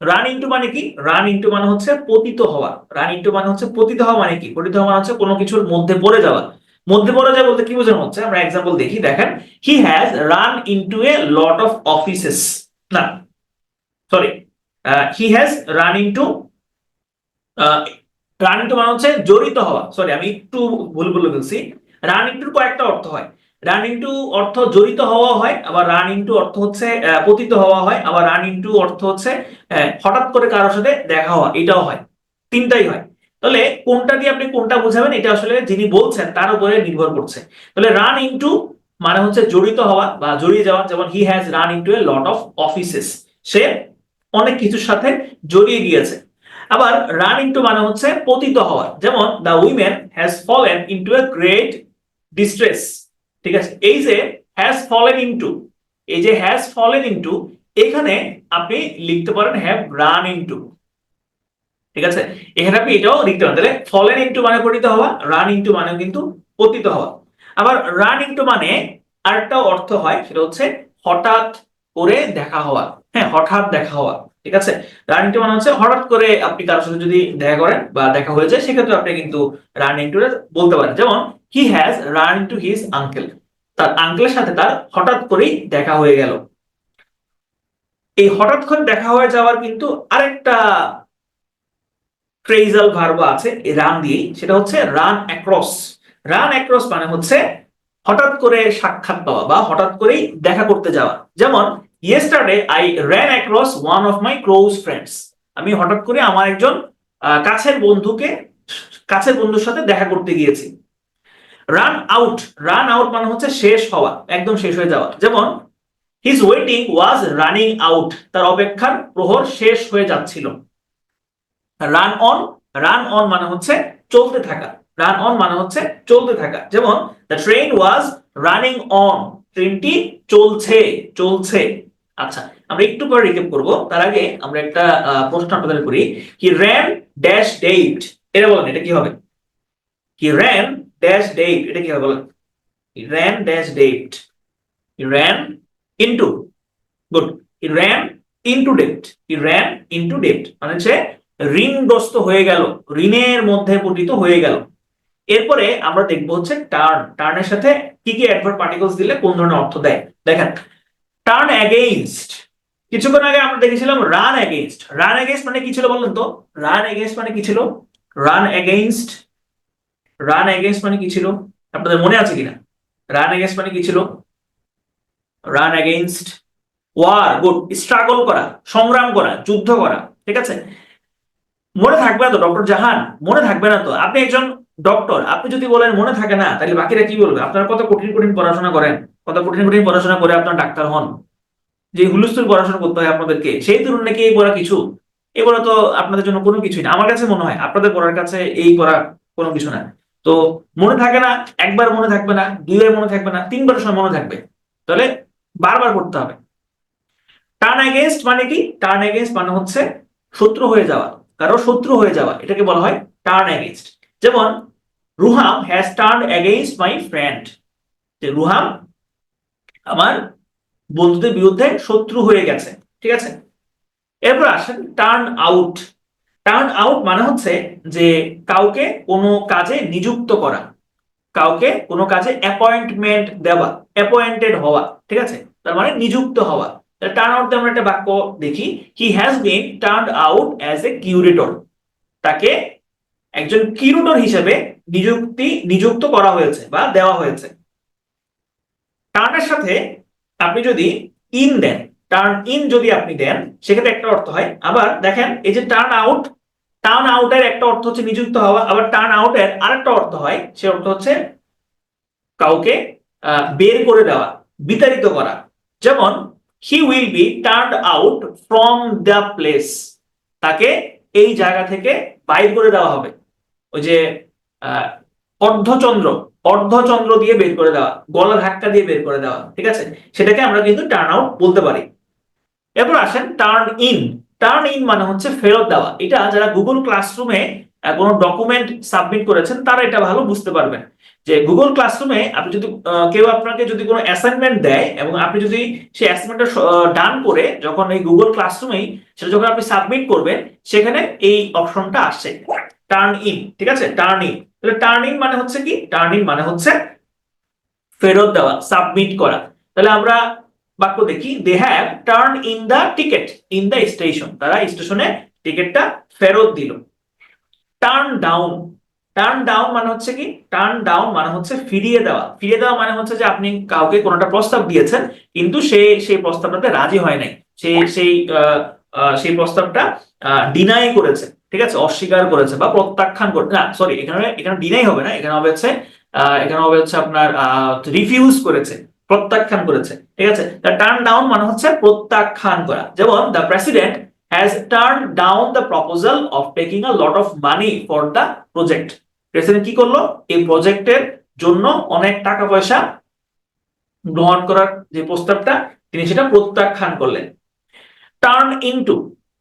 রান ইনটু মানে কি? রান ইনটু মানে হচ্ছে পতিত হওয়া। রান ইনটু মানে হচ্ছে পতিত হওয়া। মানে কি পতিত হওয়া? মানে হচ্ছে কোনো কিছুর মধ্যে পড়ে যাওয়া। মধ্যে পড়ে যাওয়া বলতে কি বোঝানো হচ্ছে, আমরা এক্সাম্পল দেখি, দেখেন। He has run into a lot of offices, না sorry, he has run into, run into মানে হচ্ছে জড়িত হওয়া। সরি, আমি একটু ভুল বলে ফেলছি। রান ইনটুর কয়েকটা অর্থ হয়। রান ইনটু অর্থ জড়িত হওয়া হয়, আবার রান ইনটু অর্থ হচ্ছে পতিত হওয়া হয়, আবার রান ইনটু অর্থ হচ্ছে হঠাৎ করে কারোর সাথে দেখা হওয়া, এটাও হয়। তিনটাই হয়। তাহলে কোনটা দিয়ে আপনি কোনটা বোঝাবেন, এটা আসলে যিনি বলছেন তার উপরে নির্ভর করছে। তাহলে রান ইনটু মানে হচ্ছে জড়িত হওয়া বা জড়িয়ে যাওয়া। যেমন he has run into a lot of offices, সে অনেক কিছুর সাথে জড়িয়ে গিয়েছে। আবার রান ইনটু মানে হচ্ছে পতিত হওয়া। যেমন the women has fallen into a great distress, ঠিক আছে। এই যে হ্যাজ ফলেন ইনটু, এই যে হ্যাজ ফলেন ইনটু, এখানে আপনি লিখতে পারেন হ্যাভ রান ইনটু, ঠিক আছে। এখানে আপনি এটাও লিখতে পারেন। তাহলে ফলেন ইনটু মানে পতিত হওয়া, রান ইনটু মানে কিন্তু পতিত হওয়া। আবার রান ইনটু মানে আরেকটা অর্থ হয়, সেটা হচ্ছে হঠাৎ করে দেখা হওয়া। হ্যাঁ, হঠাৎ দেখা হওয়া, ঠিক আছে। রান ইনটু মানে হচ্ছে হঠাৎ করে আপনি কারোর সাথে যদি দেখা করেন বা দেখা হয়ে যায়, সেক্ষেত্রে আপনি কিন্তু রান ইনটু বলতে পারেন। যেমন he has run into his uncle, তার আঙ্কেলের সাথে তার হঠাৎ করেই দেখা হয়ে গেল। এই হঠাৎ করে দেখা হয়ে যাওয়ার কিন্তু আরেকটা ফ্রেজাল ভার্ব আছে এই রান দিয়েই, সেটা হচ্ছে রান অ্যাক্রস। রান অ্যাক্রস মানে হচ্ছে হঠাৎ করে সাক্ষাৎ পাওয়া বা হঠাৎ করেই দেখা করতে যাওয়া। যেমন yesterday I ran across one of my close friends, আমি হঠাৎ করে আমার একজন কাছের বন্ধুকে, কাছের বন্ধুর সাথে দেখা করতে গিয়েছি। রান আউট, রান আউট মানে হচ্ছে শেষ হওয়া, একদম শেষ হয়ে যাওয়া। যেমন his waiting was running out, তার অপেক্ষার প্রহর শেষ হয়ে যাচ্ছিল। রান অন, রান অন মানে হচ্ছে চলতে থাকা। রান অন মানে হচ্ছে চলতে থাকা। যেমন the train was running on, ট্রেনটি চলছে, চলছে। আচ্ছা, আমরা একটু পরে রিক্যাপ করব, তার আগে আমরা একটা প্রশ্ন আপনাদের করি। কি র্যান ড্যাশ ডেট, এটা বলেন এটা কি হবে? কি র্যান ড্যাশ ডেট, এটা কি হবে বলেন? Ran dash debt, ran into, good, he ran into debt, he ran into debt মানে হচ্ছে ঋণগ্রস্ত হয়ে গেল, ঋণের মধ্যে পতিত হয়ে গেল। এরপরে আমরা দেখবো হচ্ছে টার্ন, টার্নের সাথে কি কি অ্যাডভার্ব পার্টিকলস দিলে কোন ধরনের অর্থ দেয়। দেখেন, টার্ন অ্যাগেইনস্ট, কিছুক্ষণ আগে আমরা দেখেছিলাম রান অ্যাগেইনস্ট। রান অ্যাগেইনস্ট মানে কি ছিল বলেন তো? রান অ্যাগেইনস্ট মানে কি ছিল? রান অ্যাগেইনস্ট, রান অ্যাগেইনস্ট মানে কি ছিল? আপনাদের মনে আছে কিনা? রান অ্যাগেইনস্ট মানে কি ছিল? Run against war, good, struggle করা, সংগ্রাম করা, যুদ্ধ করা, ঠিক আছে। মনে থাকবে না তো ডক্টর জাহান? মনে থাকবে না তো? আপনি একজন ডক্টর, আপনি যদি বলেন মনে থাকে না, তাহলে বাকিরা কি বলবে? আপনারা কত কঠিন কঠিন পড়াশোনা করেন, কত কঠিন কঠিন পড়াশোনা করে আপনারা ডাক্তার হন, যে হুলস্থুল পড়াশোনা করতে হয় আপনাদেরকে, সেই তুলনায় নাকি এই পড়া কিছু? এই পড়া তো আপনাদের জন্য কোনো কিছুই না। আমার কাছে মনে হয় আপনাদের পড়ার কাছে এই পড়া কোনো কিছু না। তো মনে থাকে না, একবার মনে থাকবে না, দুইবার মনে থাকবে না, তিনবার সময় মনে থাকবে, তাহলে বারবার পড়তে হবে। টার্ন এগেইনস্ট মানে কি? টার্ন এগেইনস্ট মানে হচ্ছে শত্রু হয়ে যাওয়া, কারো শত্রু হয়ে যাওয়া, এটাকে বলা হয় টার্ন এগেইনস্ট। যেমন Ruham has turn against my friend, যে রুহাম আমার বন্ধুদের বিরুদ্ধে শত্রু হয়ে গেছে, ঠিক আছে। এরপর আসেন টার্ন আউট। টার্ন আউট মানে হচ্ছে যে কাউকে কোনো কাজে নিযুক্ত করা, কাউকে কোনো কাজে অ্যাপয়েন্টমেন্ট দেওয়া, অ্যাপয়েন্টেড হওয়া, ঠিক আছে, তার মানে নিযুক্ত হওয়া। টার্ন আউট আমরা একটা বাক্য দেখি, he has been turned out as a curator, তাকে একজন কিউরেটর হিসেবে নিযুক্ত করা হয়েছে বা দেওয়া হয়েছে। টার্নের সাথে আপনি যদি ইন দেন, টার্ন ইন যদি আপনি দেন, সেক্ষেত্রে একটা অর্থ হয়। আবার দেখেন এই যে টার্ন আউট, টার্ন আউটের একটা অর্থ হচ্ছে নিযুক্ত হওয়া, আবার টার্ন আউটের আরেকটা অর্থ হয়, সে অর্থ হচ্ছে কাউকে বের করে দেওয়া, বিতাড়িত করা। যেমন he will be turned out from the place, তাকে এই জায়গা থেকে বাইর করে দেওয়া হবে। ওই যে অর্ধচন্দ্র, অর্ধচন্দ্র দিয়ে বের করে দেওয়া, গলা ধাক্কা দিয়ে বের করে দেওয়া, ঠিক আছে, সেটাকে আমরা কিন্তু টার্ন আউট বলতে পারি। এরপর আসেন টার্ন ইন। টার্ন ইন মানে হচ্ছে ফেরত দেওয়া। এটা যারা গুগল ক্লাসরুমে কোনো ডকুমেন্ট সাবমিট করেছেন তারা এটা ভালো বুঝতে পারবেন, যে গুগল ক্লাসরুমে আপনি যদি কেউ আপনাকে যদি কোনো অ্যাসাইনমেন্ট দেয় এবং আপনি যদি সেই অ্যাসাইনমেন্টটা ডান করে যখন এই গুগল ক্লাসরুমেই সেটা যখন আপনি সাবমিট করবেন, সেখানে এই অপশনটা আসে টার্ন ইন, ঠিক আছে, টার্ন ইন। তাহলে টার্ন ইন মানে হচ্ছে কি? টার্ন ইন মানে হচ্ছে ফেরত দেওয়া, সাবমিট করা। তাহলে আমরা বাক্য দেখি, they have turn in the ticket in the station, তারা স্টেশনে টিকেটটা ফেরত দিল। Turn down. টার্ন ডাউন মানে হচ্ছে কি? টার্ন ডাউন মানে হচ্ছে ফিরিয়ে দেওয়া। ফিরিয়ে দেওয়া মানে হচ্ছে যে আপনি কাউকে কোনোটা প্রস্তাব দিয়েছেন, কিন্তু সে সেই প্রস্তাবটাতে রাজি হয় নাই, সে সেই প্রস্তাবটা ডিনাই করেছে, ঠিক আছে, অস্বীকার করেছে বা প্রত্যাখ্যান করেছে। না সরি, এখানে এখানে ডিনাই হবে না, এখানে হবে হচ্ছে আপনার রিফিউজ করেছে, প্রত্যাখ্যান করেছে, ঠিক আছে। টার্ন ডাউন মানে হচ্ছে প্রত্যাখ্যান করা। যেমন the president has turned down the proposal of taking a lot of money for the project. President কি করলো? এই প্রজেক্টের জন্য অনেক টাকা পয়সা গ্রহণ করার যে প্রস্তাবটা, তিনি সেটা প্রত্যাখ্যান করলেন। Turn into.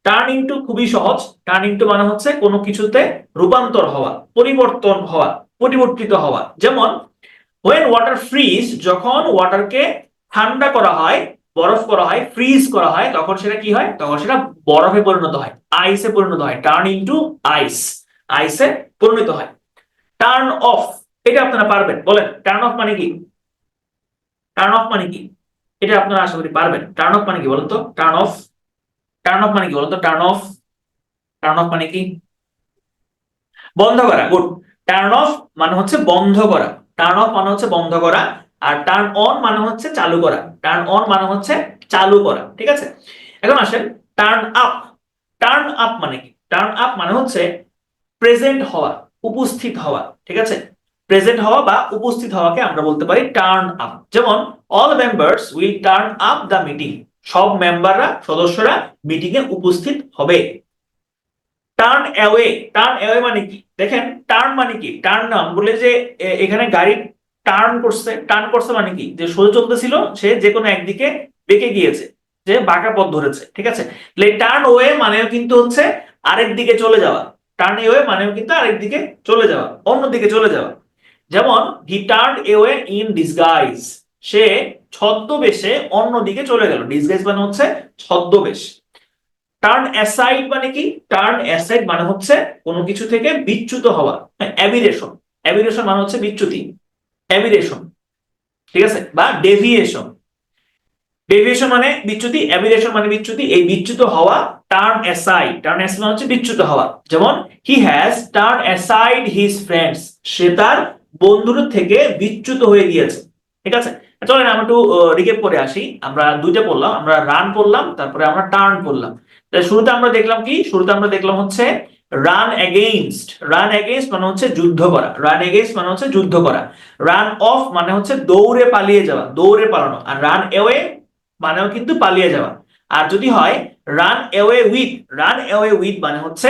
টার্ন ইনটু খুবই সহজ। টার্ন ইনটু মানে হচ্ছে কোনো কিছুতে রূপান্তর হওয়া, পরিবর্তন হওয়া, পরিবর্তিত হওয়া। যেমন when water freeze, যখন ওয়াটারকে ঠান্ডা করা হয়, বরফ করা হয়, ফ্রিজ করা হয়, তখন সেটা কি হয়? তখন সেটা বরফে পরিণত হয়, আইসে পরিণত হয়। টার্ন ইনটু আইস, আইসে পরিণত হয়। টার্ন অফ, এটা আপনারা পারবেন, বলেন টার্ন অফ মানে কি? টার্ন অফ মানে কি? এটা আপনারা আশা করি পারবেন। টার্ন অফ মানে কি বলতো? টার্ন অফ, টার্ন অফ মানে কি বলতো? টার্ন অফ, টার্ন অফ মানে কি? বন্ধ করা। গুড। টার্ন অফ মানে হচ্ছে বন্ধ করা, টার্ন অফ মানে হচ্ছে বন্ধ করা, আর টার্ন অন মানে হচ্ছে চালু করা, টার্ন অন মানে হচ্ছে চালু করা, ঠিক আছে। এখন আসেন টার্ন আপ। টার্ন আপ মানে কি? টার্ন আপ মানে হচ্ছে প্রেজেন্ট হওয়া, উপস্থিত হওয়া, ঠিক আছে। প্রেজেন্ট হওয়া বা উপস্থিত হওয়াকে আমরা বলতে পারি টার্ন আপ। যেমন all members will turn up the meeting, সব মেম্বাররা, সদস্যরা মিটিং এ উপস্থিত হবে। Turn away. টার্ন অ্যাওয়ে মানে কি? দেখেন টার্ন মানে কি? টার্ন নাম বলে যে এখানে গাড়ি টার্ন করছে, টার্ন করছে মানে কি? যে সোজা চলতেছিল, সে যে কোনো একদিকে বেঁকে গিয়েছে, যে বাঁকা পথ ধরেছে, ঠিক আছে। তাহলে টার্ন ওয়ে মানেও কিন্তু হচ্ছে আরেক দিকে চলে যাওয়া। টার্ন অ্যাওয়ে মানেও কিন্তু আরেক দিকে চলে যাওয়া, অন্যদিকে চলে যাওয়া। যেমন he turn away in disguise, সে ছদ্মবেশে অন্যদিকে চলে গেল। ডিসগাইজ মানে হচ্ছে ছদ্মবেশ। টার্ন অ্যাসাইড মানে কি? টার্ন অ্যাসাইড মানে হচ্ছে কোনো কিছু থেকে বিচ্যুত হওয়া, অ্যাবিরেশন। অ্যাবিরেশন মানে হচ্ছে বিচ্যুতি, অ্যাবিরেশন, ঠিক আছে, বা ডেভিয়েশন। ডেভিয়েশন মানে বিচ্যুতি, অ্যাবিরেশন মানে বিচ্যুতি। এই বিচ্যুত হওয়া টার্ন অ্যাসাইড। টার্ন অ্যাসাইড মানে হচ্ছে বিচ্যুত হওয়া। যেমন he has turn aside his friends, সে তার বন্ধুদের থেকে বিচ্যুত হয়ে গিয়েছে, ঠিক আছে। চলেন আমরা একটু রিক্যাপ করে আসি। আমরা দুইটা পড়লাম, আমরা রান পড়লাম, তারপরে আমরা টার্ন পড়লাম। শুরুতে আমরা দেখলাম কি? শুরুতে আমরা দেখলাম হচ্ছে রান এগেইনস্ট, রান এগেইনস্ট মানে হচ্ছে যুদ্ধ করা, রান এগেইনস্ট মানে হচ্ছে যুদ্ধ করা। রান অফ মানে হচ্ছে দৌড়ে পালিয়ে যাওয়া, দৌড়ে পালানো। আর রান অ্যাওয়ে মানেও কিন্তু পালিয়ে যাওয়া। আর যদি হয় run away with, run away with মানে হচ্ছে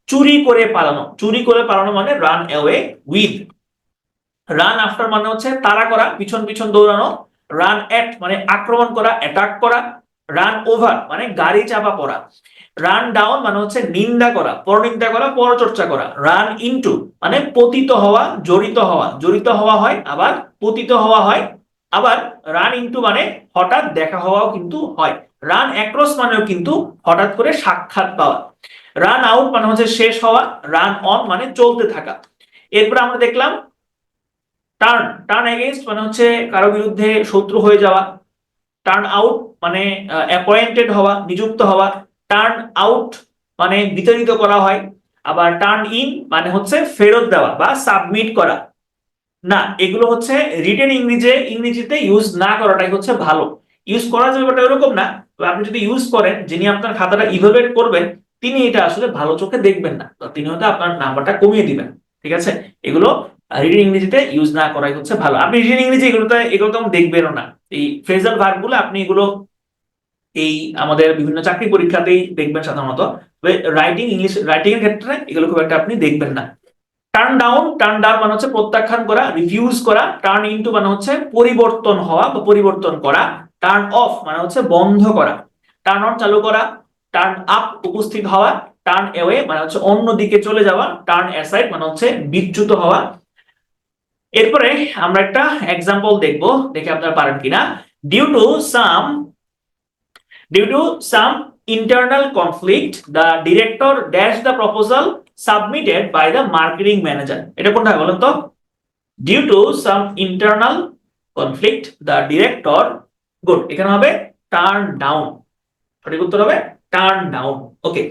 চুরি করে পালানো, চুরি করে পালানো মানে run away with. Run after মানে হচ্ছে তাড়া করা, পিছন পিছন দৌড়ানো। রান এট মানে আক্রমণ করা, অ্যাটাক করা। রান ওভার মানে গাড়ি চাপা পড়া। রান ডাউন মানে হচ্ছে নিন্দা করা, পরনিন্দা করা, পরচর্চা করা। রান ইনটু মানে পতিত হওয়া, জড়িত হওয়া, জড়িত হওয়া হয় আবার পতিত হওয়া হয়। আবার রান ইনটু মানে হঠাৎ দেখা হওয়াও কিন্তু হয়। রান অ্যাক্রস মানেও কিন্তু হঠাৎ করে সাক্ষাৎ পাওয়া। রান আউট মানে হচ্ছে শেষ হওয়া। রান অন মানে চলতে থাকা। এরপর আমরা দেখলাম টার্ন, টার্ন এগেইনস্ট মানে হচ্ছে কারো বিরুদ্ধে শত্রু হয়ে যাওয়া। টার্ন আউট মানে অ্যাপয়েন্টেড হওয়া, নিযুক্ত হওয়া। টার্ন আউট মানে বিতাড়িত করা হয়। আবার টার্ন ইন মানে হচ্ছে ফেরত দেওয়া বা সাবমিট করা। না, এগুলো হচ্ছে রিটেন ইংরেজিতে ইউজ না করাটাই হচ্ছে ভালো। ইউজ করা যাবে ব্যাপারটা এরকম না, তবে আপনি যদি ইউজ করেন, যিনি আপনার খাতাটা ইভালুয়েট করবেন তিনি এটা আসলে ভালো চোখে দেখবেন না, তো তিনি হয়তো আপনার নাম্বারটা কমিয়ে দিবেন। ঠিক আছে, এগুলো রিটেন ইংরেজিতে ইউজ না করাই হচ্ছে ভালো। আপনি রিটেন ইংরেজি এগুলো তেমন দেখবেনও না। এই ফ্রেজাল ভার্ব গুলো আপনি এগুলো এই আমাদের বিভিন্ন চাকরি পরীক্ষাতেই দেখবেন সাধারণত। তবে রাইটিং এর ক্ষেত্রে এগুলো খুব একটা আপনি দেখবেন না। টার্ন ডাউন, টার্ন ডাউন মানে হচ্ছে প্রত্যাখ্যান করা, রিফিউজ করা। টার্ন ইনটু মানে হচ্ছে পরিবর্তন হওয়া বা পরিবর্তন করা। টার্ন অফ মানে হচ্ছে বন্ধ করা। টার্ন অন চালু করা। টার্ন আপ উপস্থিত হওয়া। টার্ন অ্যাওয়ে মানে হচ্ছে অন্য দিকে চলে যাওয়া। টার্ন অ্যাসাইড মানে হচ্ছে বিচ্যুত হওয়া। এরপরে আমরা একটা এক্সাম্পল দেখব, দেখে আপনারা পারেন কিনা। Due to some Due to some internal conflict, the director dashed the proposal submitted by the marketing manager. এটা কোনটা হয় বলেন তো? Due to some internal conflict, the director, good, এখানে হবে turn down। সঠিক উত্তর হবে turn down। ওকে,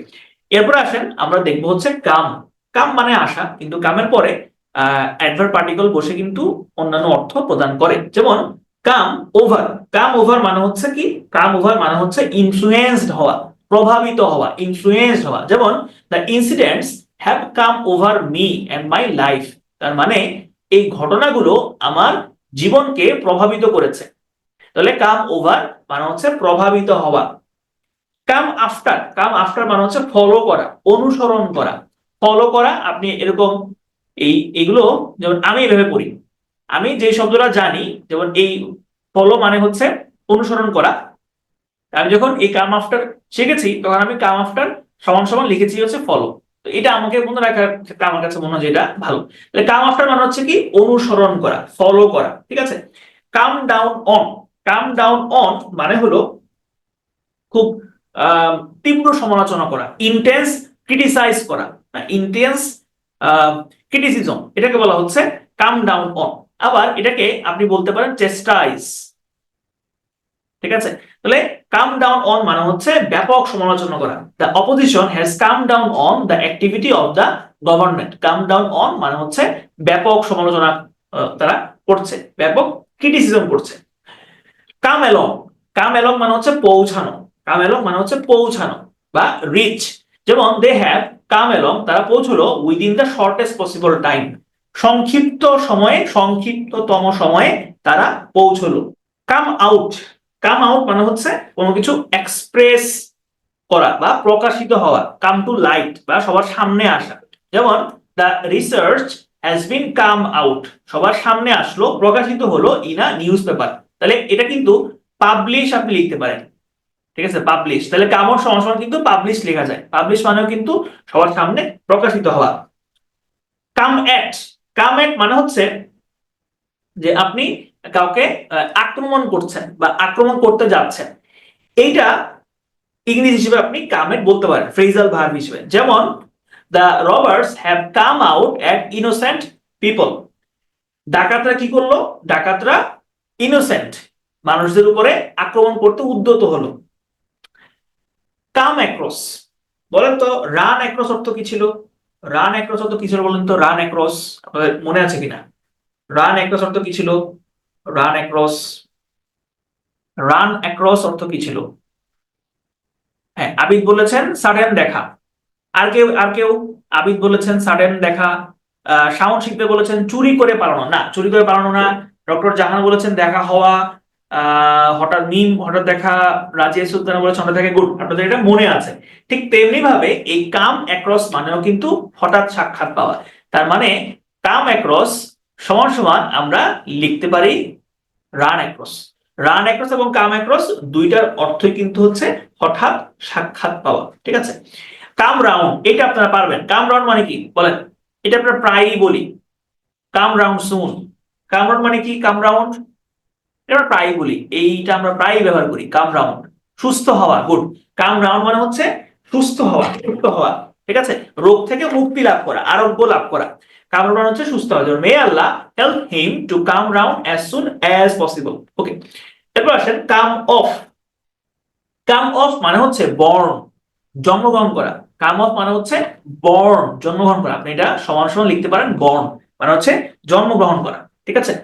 এরপর আসেন আমরা দেখব হচ্ছে কাম। কাম মানে আসা, কিন্তু কামের পরে অ্যাডভার্ব পার্টিকল বসে কিন্তু অন্যান্য অর্থ প্রদান করে। যেমন কাম ওভার, কাম ওভার মানে হচ্ছে কি, কাম ওভার মানে হচ্ছে ইনফ্লুয়েন্সড হওয়া, প্রভাবিত হওয়া, ইনফ্লুয়েন্সড হওয়া। যেমন the incidents have come over me and my life, তার মানে এই ঘটনাগুলো আমার জীবনকে প্রভাবিত করেছে। তাহলে কাম ওভার মানে হচ্ছে প্রভাবিত হওয়া। কাম আফটার, কাম আফটার মানে হচ্ছে ফলো করা, অনুসরণ করা। ফলো করা আপনি এরকম এইগুলো, যেমন আমি এভাবে পড়ি, আমি যে শব্দটা জানি, যেমন এই ফলো মানে হচ্ছে অনুসরণ করা। আমি যখন এই কাম আফটার শিখেছি তখন আমি কাম আফটার সমান সমান লিখেছি হচ্ছে ফলো। তো এটা আমাকে মনে রাখার ক্ষেত্রে আমার কাছে মনে হয় যে এটা ভালো। তাহলে কাম আফটার মানে হচ্ছে কি অনুসরণ করা, ফলো করা। ঠিক আছে, come down on, come down on মানে হলো খুব তীব্র সমালোচনা করা, ইন্টেন্স ক্রিটিসাইজ করা, ইন্টেন্স ক্রিটিসিজম, এটাকে বলা হচ্ছে কাম ডাউন অন। আবার এটাকে আপনি বলতে পারেন চেস্টাইজ। ঠিক আছে, তাহলে কাম ডাউন অন মানে হচ্ছে ব্যাপক সমালোচনা করা। The opposition has come down on the activity of the government. Come down on মানে হচ্ছে ব্যাপক সমালোচনা তারা করছে, ব্যাপক ক্রিটিসিজম করছে। কাম এলং, কাম এলং মানে হচ্ছে পৌঁছানো, কাম এলং মানে হচ্ছে পৌঁছানো বা রিচ। যেমন দে হ্যাভ কাম এলং, তারা পৌঁছলো within the shortest possible time, সংক্ষিপ্ত সময়ে, সংক্ষিপ্ততম সময়ে তারা পৌঁছলো। কাম আউট, কাম আউট মানে হচ্ছে কোনো কিছু এক্সপ্রেস করা বা প্রকাশিত হওয়া। কাম টু লাইট বা সবার সামনে আসা। যেমন the research has been come out, সবার সামনে আসলো, প্রকাশিত হলো ইন আ নিউজ পেপার। তাহলে এটা কিন্তু পাবলিশ আপনি লিখতে পারেন। ঠিক আছে, পাবলিশ, তাহলে কাম আউট সমান সমান কিন্তু পাবলিশ লেখা যায়। পাবলিশ মানেও কিন্তু সবার সামনে প্রকাশিত হওয়া। কাম এট, কাম এট মানে হচ্ছে যে আপনি কাউকে আক্রমণ করছেন বা আক্রমণ করতে যাচ্ছেন, এইটা ইংরেজি হিসেবে আপনি কাম এট বলতে পারেন ফ্রেজাল ভার্ব হিসেবে। যেমন the robbers have come out at innocent people, ডাকাতরা কি করলো, ডাকাতরা ইনোসেন্ট মানুষদের উপরে আক্রমণ করতে উদ্যত হলো। কাম অ্যাক্রস, বলেন তো রান অ্যাক্রস অর্থ কি ছিল? রান অ্যাক্রস অর্থ কি ছিল বলেন তো? রান অ্যাক্রস আপনাদের মনে আছে কিনা? রান অ্যাক্রস অর্থ কি ছিল? রান অ্যাক্রস, রান অ্যাক্রস অর্থ কি ছিল? হ্যাঁ, আবিদ বলেছেন সাডেন দেখা। আর কেউ আবিদ বলেছেন সাডেন দেখা। শাওন শিকদার বলেছেন চুরি করে পালানো, না চুরি করে পালানো না। ডক্টর জাহান বলেছেন দেখা হওয়া, হঠাৎ দেখা। রাজিয়া সুলতানা বলেছেন হঠাৎ দেখা, গুড, আপনাদের এটা মনে আছে। ঠিক তেমনি ভাবে এই কাম অ্যাক্রস মানেও কিন্তু হঠাৎ সাক্ষাৎ পাওয়া। তার মানে কাম অ্যাক্রস সমান সমান আমরা লিখতে পারি রান অ্যাক্রস। রান অ্যাক্রস এবং কাম অ্যাক্রস দুইটার অর্থই কিন্তু হচ্ছে হঠাৎ সাক্ষাৎ পাওয়া, ঠিক আছে। কাম রাউন্ড, এটা আপনারা পারবেন। কাম রাউন্ড মানে কি বলেন? এটা আমরা প্রায়ই বলি, কাম রাউন্ড সুন। কাম রাউন্ড মানে কি? কাম রাউন্ড এটা আমরা প্রায়ই বলি, এইটা আমরা প্রায়ই ব্যবহার করি। কাম রাউন্ড, সুস্থ হওয়া, গুড। কাম রাউন্ড মানে হচ্ছে সুস্থ হওয়া, সুস্থ হওয়া, ঠিক আছে। রোগ থেকে মুক্তি লাভ করা, আরোগ্য লাভ করা। কাম রাউন্ড মানে হচ্ছে সুস্থ হওয়া। May Allah help him to come round as soon as possible. Okay, এরপর আসেন কাম অফ। কাম অফ মানে হচ্ছে বর্ন, জন্মগ্রহণ করা। কাম অফ মানে হচ্ছে বর্ন, জন্মগ্রহণ করা। আপনি এটা সমান সমান লিখতে পারেন বর্ন মানে হচ্ছে জন্মগ্রহণ করা, ঠিক আছে।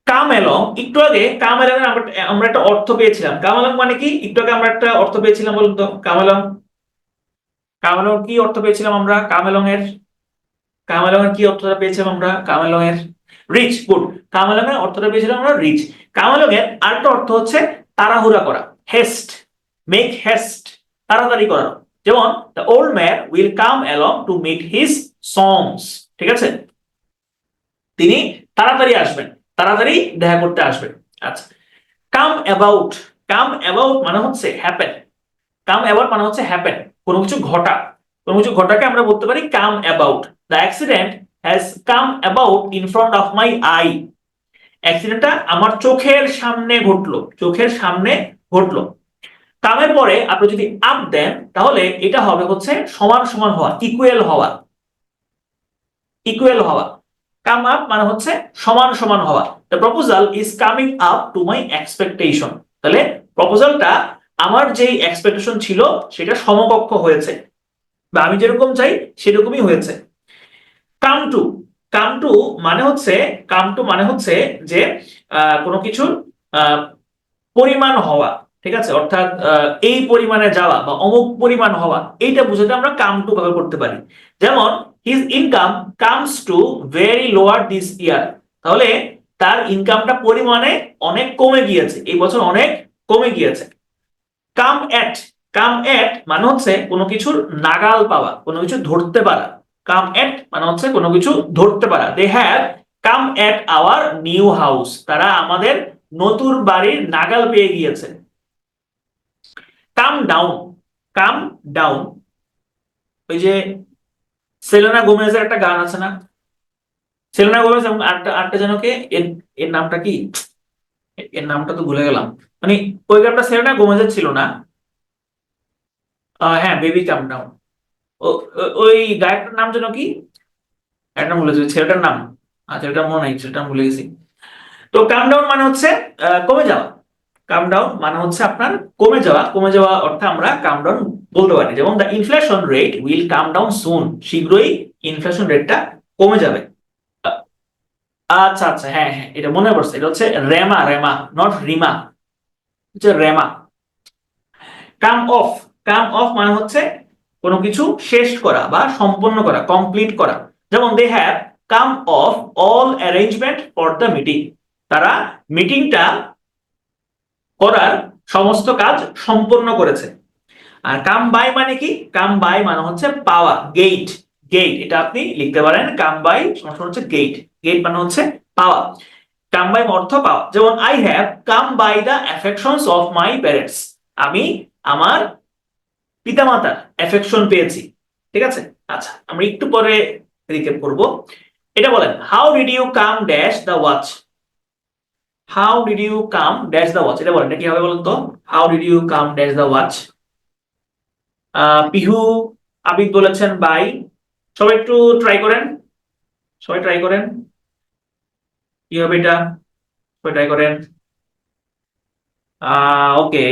কাম এলং, একটু আগে কাম এলং আমরা একটা অর্থ পেয়েছিলাম। কাম এলং মানে কি? একটু আগে আমরা একটা অর্থ পেয়েছিলাম, বলুন তো। কাম এলং, কাম এলং কি অর্থ পেয়েছিলাম আমরা? কাম এলং এর, কাম এলং এর কি অর্থটা পেয়েছিলাম আমরা? কাম এলং এর রিচ, গুড। কাম এলং এর অর্থটা পেয়েছিলাম আমরা রিচ। কাম এলং এর আরেকটা অর্থ হচ্ছে তাড়াহুড়া করা, হেস্ট, মেক হেস্ট, তাড়াতাড়ি করা। যেমন the old man will come along to meet his sons, ঠিক আছে, তিনি তাড়াতাড়ি আসবেন, তাড়াতাড়ি দেখা করতে আসবেন। আচ্ছা, কাম অ্যাবাউট। কাম অ্যাবাউট মানে হচ্ছে হ্যাপেন। কাম অ্যাবাউট মানে হচ্ছে হ্যাপেন, কোনো কিছু ঘটা। কোনো কিছু ঘটাকে আমরা বলতে পারি come about. The accident has come about in front of my eye. অ্যাক্সিডেন্টটা আমার চোখের সামনে ঘটলো, চোখের সামনে ঘটলো। কামের পরে আপনি যদি আপ দেন তাহলে এটা হবে হচ্ছে সমান সমান হওয়া, ইকুয়াল হওয়া, ইকুয়াল হওয়া। কাম আপ মানে হচ্ছে সমান সমান হওয়া। The proposal is coming up to my expectation. তাহলে প্রপোজালটা আমার যেই এক্সপেকটেশন ছিল সেটা সমকক্ষ হয়েছে, বা আমি যেরকম চাই সেরকমই হয়েছে। কাম টু, কাম টু মানে হচ্ছে, কাম টু মানে হচ্ছে যে কোনো কিছুর পরিমাণ হওয়া, ঠিক আছে। অর্থাৎ এই পরিমাণে যাওয়া বা অমুক পরিমাণ হওয়া, এইটা বুঝাতে আমরা কাম টু ব্যবহার করতে পারি। যেমন his income comes to very lower this ইয়ার। তাহলে তার ইনকামটা পরিমাণে অনেক কমে গিয়েছে, এই বছর অনেক কমে গিয়েছে। কাম এট, কাম এট মানে হচ্ছে কোনো কিছুর নাগাল পাওয়া, কোনো কিছু ধরতে পারা। কাম এট মানে হচ্ছে কোনো কিছু ধরতে পারা। They have come at our new house. তারা আমাদের নতুন বাড়ির নাগাল পেয়ে গিয়েছে। কাম ডাউন, কাম ডাউন, ওই যে সেলেনা গোমেজের একটা গান আছে না, সেলেনা গোমেজ এবং আটটা আটটা যেন কে, এর এর নামটা কি? এর নামটা তো ভুলে গেলাম। মানে ওই গানটা সেলেনা গোমেজের ছিল না? হ্যাঁ, বেবি কাম ডাউন। ওই গায়কটার নাম যেন কি? একটা ভুলে গেছি ছেলেটার নাম। আচ্ছা, এটা মনে নাই, ছেলেটার ভুলে গেছি। তো কাম ডাউন মানে হচ্ছে কমে যাওয়া। কাম ডাউন মানে হচ্ছে আপনার কমে যাওয়া। কমে যাওয়া অর্থে আমরা কাম ডাউন বলতে পারি। যেমন the inflation rate will come down soon. শীঘ্রই ইনফ্লেশন রেটটা কমে যাবে। আচ্ছা আচ্ছা, হ্যাঁ হ্যাঁ, এটা মনে পড়ছে। এটা হচ্ছে রেমা, রেমা নট রিমা, হচ্ছে রেমা। কাম অফ, কাম অফ মানে হচ্ছে কোনো কিছু শেষ করা বা সম্পন্ন করা, কমপ্লিট করা। যেমন they have come off all arrangement for the meeting. তারা মিটিংটা করার সমস্ত কাজ সম্পন্ন করেছে। আর কাম বাই মানে কি? কাম বাই মানে হচ্ছে পাওয়া, গেইট, গেইট। এটা আপনি লিখতে পারেন কাম বাই সমান হচ্ছে গেইট। গেইট মানে হচ্ছে পাওয়া। কাম বাই অর্থ পাওয়া। যেমন I have come by the affections of my parents. আমি আমার পিতামাতার অ্যাফেকশন পেয়েছি, ঠিক আছে। আচ্ছা, আমরা একটু পরে রিক্যাপ করব। এটা বলেন, how did you come dash the watch. How did you come dash the watch, এটা বলেন, এটা কি হবে বলুন তো? How did you come dash the watch. Pihu, Abid বলেছেন বাই। সবাই একটু ট্রাই করেন, সবাই ট্রাই করেন, কি হবে এটা? সবাই ট্রাই করেন। ওকে,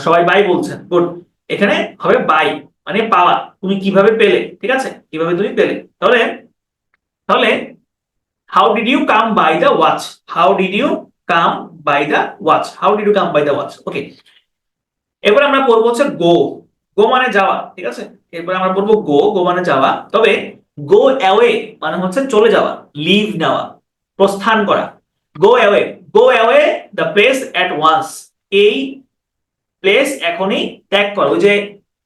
সবাই বাই বলছেন, গুড। এখানে হবে বাই মানে পাওয়া, তুমি কিভাবে পেলে, ঠিক আছে, কিভাবে তুমি পেলে। তাহলে তাহলে how did you come by the watch, how did you come by the watch, how did you come by the watch. Okay, এবার আমরা পড়বো হচ্ছে গো। গো মানে যাওয়া, ঠিক আছে। এরপরে আমরা বলবো গো, গো মানে যাওয়া। তবে গো অ্যাওয়ে মানে হচ্ছে চলে যাওয়া, লিভ নেওয়া, প্রস্থান করা। Go away, go away the place at once, এই প্লেস এখনই ত্যাগ করো। ওই যে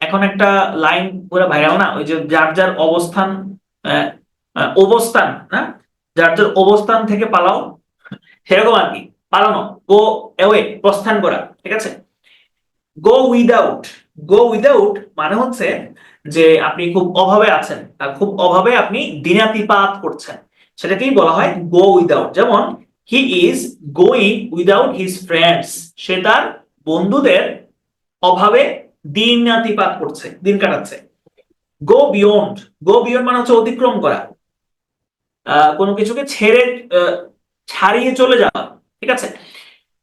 এখন একটা লাইন পুরো ভাইরাল না, ওই যে যার যার অবস্থান, অবস্থান না, যার যার অবস্থান থেকে পালাও, সেরকম আর কি, পালানো। গো অ্যাওয়ে প্রস্থান করা, ঠিক আছে। গো উইদাউট, গো উইদাউট মানে হচ্ছে যে আপনি খুব অভাবে আছেন, খুব অভাবে আপনি দিনাতিপাত করছেন, সেটাকেই বলা হয় গো উইদাউট। যেমন he is going without his friends, সে তার বন্ধুদের অভাবে দিনাতিপাত করছে, দিন কাটাচ্ছে। গো বিয়ন্ড, গো বিয়ন্ড মানে হচ্ছে অতিক্রম করা, কোনো কিছুকে ছেড়ে, ছাড়িয়ে চলে যাওয়া, ঠিক আছে।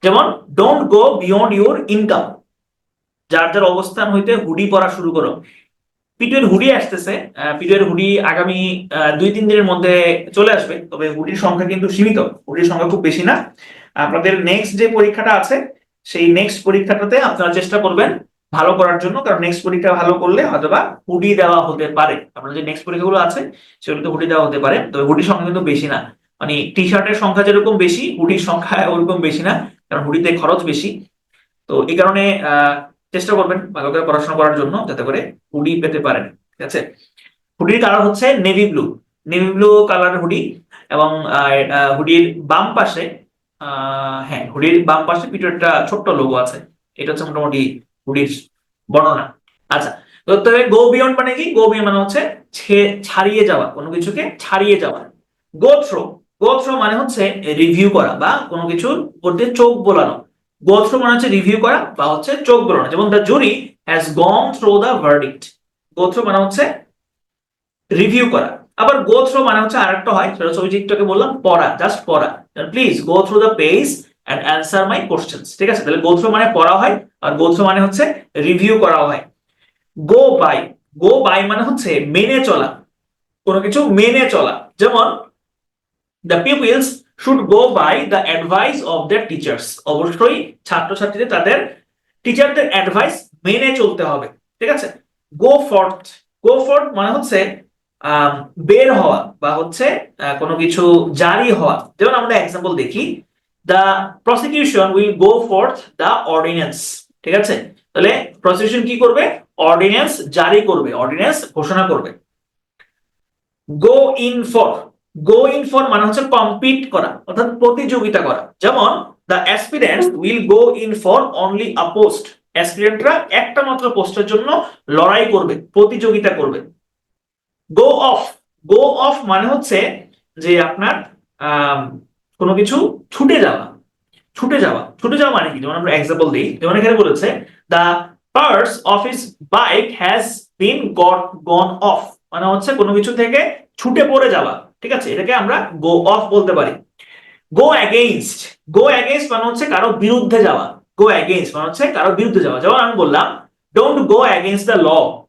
যেমন don't go beyond your income, যার যার অবস্থান হইতে হুডি পরা শুরু করো। পিটুয়ের হুডি আসতেছে, পিটুয়ের হুডি আগামী 2-3 দিনের মধ্যে চলে আসবে, তবে হুডির সংখ্যা কিন্তু সীমিত, হুডির সংখ্যা খুব বেশি না। আপনাদের নেক্সট যে পরীক্ষাটা আছে, সেই নেক্সট পরীক্ষাটাতে আপনারা চেষ্টা করবেন ভালো করার জন্য, কারণ নেক্সট পরীক্ষা ভালো করলে হয়তোবা হুডি দেওয়া হতে পারে। আপনাদের যে নেক্সট পরীক্ষাগুলো আছে সেগুলোতে হুডি দেওয়া হতে পারে, তবে হুডির সংখ্যা কিন্তু বেশি না। মানে টি শার্টের সংখ্যা যেরকম বেশি, হুডির সংখ্যা ওরকম বেশি না, কারণ হুডিতে খরচ বেশি। তো এই কারণে চেষ্টা করবেন ভালো করে পড়াশোনা করার জন্য, যাতে করে হুডি পেতে পারেন, ঠিক আছে। হুডির কালার হচ্ছে নেভি ব্লু, নেভি ব্লু কালারের হুডি। এবং হুডির বাম পাশে, হ্যাঁ হুডির বাম পাশে পিঠে একটা ছোট্ট লোগো আছে। এটা হচ্ছে মোটামুটি হুডির বর্ণনা। আচ্ছা, তো তবে গো বিয়ন্ড মানে কি? গো বিয়ন্ড মানে হচ্ছে ছাড়িয়ে যাওয়া, কোনো কিছুকে ছাড়িয়ে যাওয়া। গো থ্রো, গো থ্রো মানে হচ্ছে রিভিউ করা বা কোনো কিছুর উপর দিয়ে চোখ বোলানো। গো থ্রো মানে হচ্ছে রিভিউ করা বা হচ্ছে চোখ বোলানো। যেমন the jury has gone through the verdict, go through মানে হচ্ছে রিভিউ করা। আবার গো থ্রু মানে হচ্ছে আরেকটা হয়, সেটা হচ্ছে ওই যে একটু আগে বললাম পড়া, জাস্ট পড়া। Please go through the page and answer my questions, ঠিক আছে। তাহলে গো থ্রু মানে পড়া হয়, আর গো থ্রু মানে হচ্ছে রিভিউ করা হয়। গো বাই, গো বাই মানে হচ্ছে মেনে চলা, কোনো কিছু মেনে চলা। যেমন the peoples should go by the advice of their teachers, অবশ্যই ছাত্রছাত্রীদের তাদের টিচারদের অ্যাডভাইস মেনে চলতে হবে, ঠিক আছে। গো ফর্থ, গো ফর্থ মানে হচ্ছে বের হওয়া বা হচ্ছে কোনো কিছু জারি হওয়া। যেমন আমরা এক্সাম্পল দেখি, the prosecution will go forth the ordinance, ঠিক আছে। তাহলে প্রসিকিউশন কি করবে? অর্ডিন্যান্স জারি করবে, অর্ডিন্যান্স ঘোষণা করবে। Go in for, go in for মানে হচ্ছে কম্পিট করা, অর্থাৎ প্রতিযোগিতা করা। যেমন the aspirants will go in for only a post, অ্যাসপিরেন্টরা একটা মাত্র পোস্টের জন্য লড়াই করবে, প্রতিযোগিতা করবে। গো অফ, গো অফ মানে হচ্ছে যে আপনার কোনো কিছু ছুটে যাওয়া, ছুটে যাওয়া। ছুটে যাওয়া মানে কি? যেমন আমরা এক্সাম্পল দিই, যেমন এখানে বলেছে the purse of his bike has been gone off, মানে হচ্ছে কোনো কিছু থেকে ছুটে পড়ে যাওয়া, ঠিক আছে। এটাকে আমরা গো অফ বলতে পারি। গো অ্যাগেইনস্ট, গো অ্যাগেইনস্ট মানে হচ্ছে কারো বিরুদ্ধে যাওয়া, গো অ্যাগেইনস্ট মানে হচ্ছে কারো বিরুদ্ধে যাওয়া। যেমন আমি বললাম don't go against the law,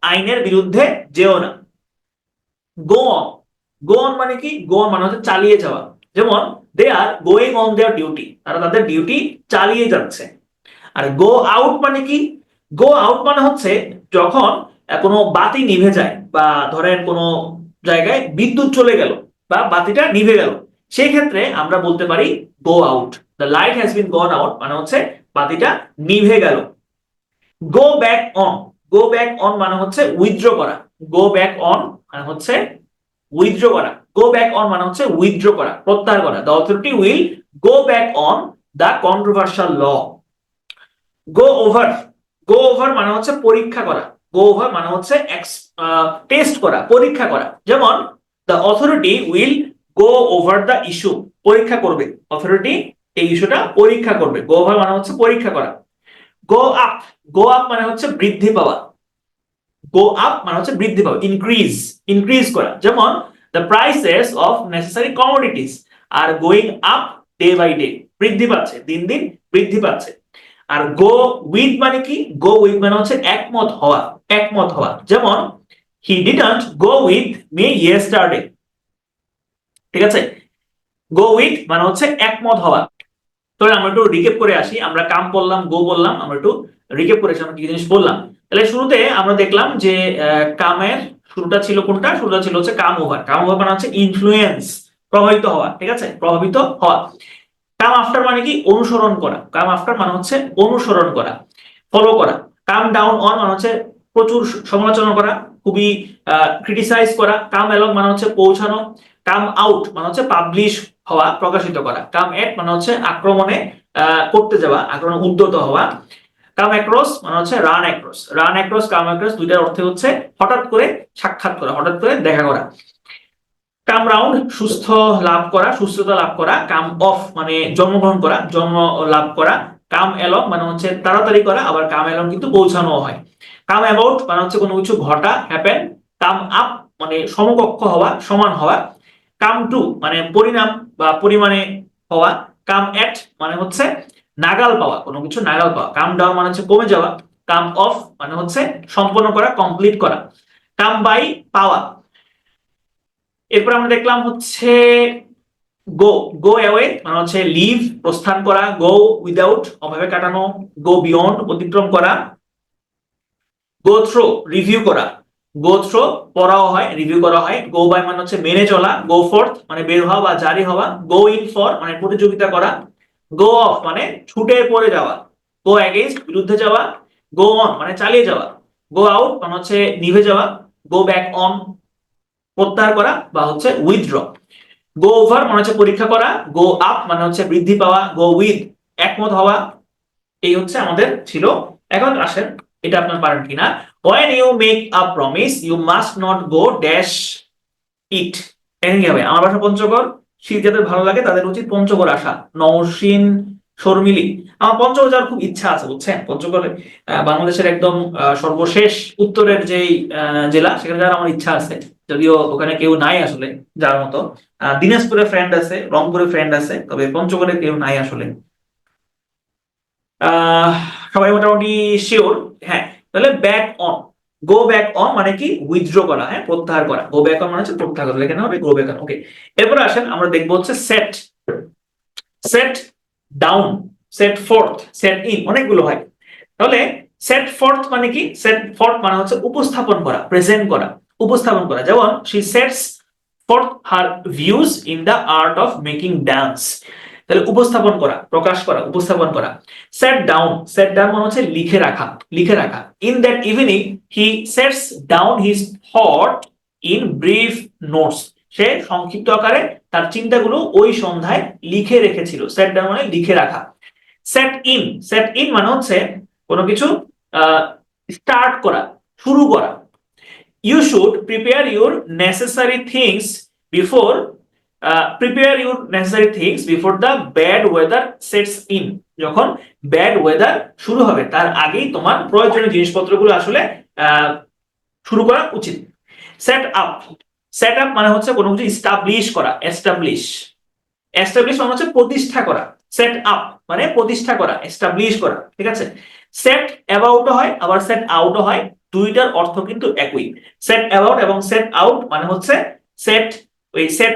আইনের বিরুদ্ধে যেও না। গো অন, গো অন মানে কি? গো অন মানে হচ্ছে চালিয়ে যাওয়া। যেমন they are going on their duty, তারা তাদের ডিউটি চালিয়ে যাচ্ছে। আর গো আউট মানে কি? গো আউট মানে হচ্ছে যখন কোনো বাতি নিভে যায়, বা ধরেন কোনো জায়গায় বিদ্যুৎ চলে গেল বা বাতিটা নিভে গেল, সেই ক্ষেত্রে আমরা বলতে পারি go out, the light has been gone out মানে হচ্ছে বাতিটা নিভে গেল। গো back on, go back on মানে হচ্ছে উইথড্র করা, গো ব্যাক অন মানে হচ্ছে উইথড্র করা। গো ব্যাক অন মানে হচ্ছে উইথড্র করা, প্রত্যাহার করা। The authority will go back on the controversial law. Go over, go over মানে হচ্ছে পরীক্ষা করা, গো ওভার মানে হচ্ছে টেস্ট করা, পরীক্ষা করা। যেমন the authority will go over the issue, পরীক্ষা করবে, অথরিটি এই ইস্যুটা পরীক্ষা করবে। গো ওভার মানে হচ্ছে পরীক্ষা করা। গো আপ, গো আপ মানে হচ্ছে বৃদ্ধি পাওয়া, গো আপ মানে হচ্ছে বৃদ্ধি পাওয়া, ইনক্রিজ, ইনক্রিজ করা। যেমন the prices of necessary commodities are going up day by day, বৃদ্ধি পাচ্ছে, দিন দিন বৃদ্ধি পাচ্ছে। আর গো উইথ মানে কি? গো উইথ মানে হচ্ছে একমত হওয়া, একমত হওয়া। যেমন he didn't go with me yesterday, ঠিক আছে। গো উইথ মানে হচ্ছে একমত হওয়া। তো আমরা একটু রিকেপ করে আসি, আমরা কাম বললাম, গো বললাম, আমরা একটু রিকেপ করে আসি আমরা কি জিনিস বললাম। তাহলে শুরুতে আমরা দেখলাম যে কামের শুরুটা ছিল কোনটা, শুরুটা ছিল হচ্ছে কাম ওভার। কাম ওভার মানে হচ্ছে ইনফ্লুয়েন্স, প্রভাবিত হওয়া, ঠিক আছে, প্রভাবিত হওয়া। কাম আফটার মানে কি, অনুসরণ করা। কাম আফটার মানে হচ্ছে অনুসরণ করা, ফলো করা। কাম ডাউন অন মানে হচ্ছে প্রচুর সমালোচনা করা, খুবই ক্রিটিসাইজ করা। কাম অ্যালং মানে হচ্ছে পৌঁছানো। কাম আউট মানে হচ্ছে পাবলিশ হওয়া, প্রকাশিত করা। কাম এট মানে হচ্ছে আক্রমণে করতে যাওয়া, আক্রমণে উদ্যত হওয়া। কাম অ্যাক্রস মানে হচ্ছে run across. Run across, come across দুইটার অর্থ হচ্ছে হঠাৎ করে সাক্ষাৎ করা, হঠাৎ করে দেখা করা। কাম রাউন্ড সুস্থ লাভ করা, সুস্থতা লাভ করা। কাম অফ মানে জন্মগ্রহণ করা, জন্ম লাভ করা। কাম এলং মানে হচ্ছে তাড়াতাড়ি করা, আবার কাম এলং কিন্তু পৌঁছানো হয়। কাম অ্যাবাউট মানে হচ্ছে কোনো কিছু ঘটা, হ্যাপেন। কাম আপ মানে সমকক্ষ হওয়া, সমান হওয়া। কাম টু মানে পরিণাম বা পরিমাণে হওয়া। কাম এট মানে হচ্ছে নাগাল পাওয়া, কোনো কিছু নাগাল পাওয়া। কাম ডাউন মানে হচ্ছে কমে যাওয়া। কাম অফ মানে হচ্ছে সম্পন্ন করা, কমপ্লিট করা। কাম বাই পাওয়া। এরপর আমরা দেখলাম হচ্ছে গো। গো অ্যাওয়ে মানে হচ্ছে লিভ, প্রস্থান করা। গো উইদাউট অভাবে কাটানো। গো বিয়ন্ড অতিক্রম করা। গো থ্রো রিভিউ করা। গো থ্রো পড়াও হয়, রিভিউ করা হয়। গো বাই মানে হচ্ছে মেনে চলা। গো ফোর্থ মানে বের হওয়া বা জারি হওয়া। গো ইন ফর মানে প্রতিযোগিতা করা। গো অফ মানে ছুটে পড়ে যাওয়া। গো অ্যাগেইনস্ট বিরুদ্ধে যাওয়া। গো অন মানে চালিয়ে যাওয়া। গো আউট মানে হচ্ছে নিভে যাওয়া। গো ব্যাক অন প্রত্যাহার করা বা হচ্ছে উইথড্র। গো ওভার মানে হচ্ছে পরীক্ষা করা। গো আপ মানে হচ্ছে বৃদ্ধি পাওয়া। গো উইথ একমত হওয়া। এই হচ্ছে আমাদের ছিল। এখন আসেন, এটা আপনার পারেন কিনা। when you make a promise you must not go dash it। এখানে কি হবে, আমার বাসা পঞ্চগড়, শীত যাদের ভালো লাগে তাদের উচিত পঞ্চগড় আসা। নওশিন শর্মিলি, আমার পঞ্চগড় যাওয়ার খুব ইচ্ছা আছে বুঝছেন। পঞ্চগড়ে বাংলাদেশের একদম সর্বশেষ উত্তরের যেই জেলা, সেখানে যাওয়ার আমার ইচ্ছা আছে। যদিও ওখানে কেউ নাই আসলে যার মতো। দিনাজপুরে ফ্রেন্ড আছে, রংপুরে ফ্রেন্ড আছে, তবে পঞ্চগড়ে কেউ নাই আসলে। আহ সবাই মোটামুটি শিওর। হ্যাঁ, তাহলে back on. Go back on মানে কি, উইথড্র করা, হ্যাঁ, প্রত্যাহার করা। গো ব্যাক অন মানে হচ্ছে প্রত্যাহার করা, এখানে হবে গো ব্যাক অন। ওকে, এরপরে আসেন আমরা দেখবো হচ্ছে set. Set down, set fourth, set in, অনেকগুলো হয়। তাহলে সেট ফোর্থ মানে কি, সেট ফোর্থ মানে হচ্ছে উপস্থাপন করা, প্রেজেন্ট করা, উপস্থাপন করা। যেমন she sets fourth her views in the art of making dance. তাহলে উপস্থাপন করা, প্রকাশ করা, উপস্থাপন করা। সেট ডাউন, সেট ডাউন মানে হচ্ছে লিখে রাখা, লিখে রাখা। In that evening he sets down his thought in brief notes. সে সংক্ষিপ্ত আকারে তার চিন্তাগুলো ওই সন্ধ্যায় লিখে রেখেছিল। সেট ডাউন মানে লিখে রাখা। সেট ইন, সেট ইন মানে হচ্ছে কোনো কিছু স্টার্ট করা, শুরু করা। You should prepare your necessary things before, prepare your necessary things before the bad weather sets in. যখন ব্যাড ওয়েদার শুরু হবে তার আগেই তোমার প্রয়োজনীয় জিনিসপত্রগুলো আসলে শুরু করা উচিত। সেট আপ, সেট আপ মানে হচ্ছে কোনো কিছু এস্টাবলিশ করা, এস্টাবলিশ। এস্টাবলিশ মানে হচ্ছে প্রতিষ্ঠা করা। সেট আপ মানে প্রতিষ্ঠা করা, এস্টাবলিশ করা, ঠিক আছে। সেট অ্যাবাউট হয়, আবার সেট আউট হয়, দুইটার অর্থ কিন্তু একই। সেট অ্যাবাউট এবং সেট আউট মানে হচ্ছে সেট, ওই সেট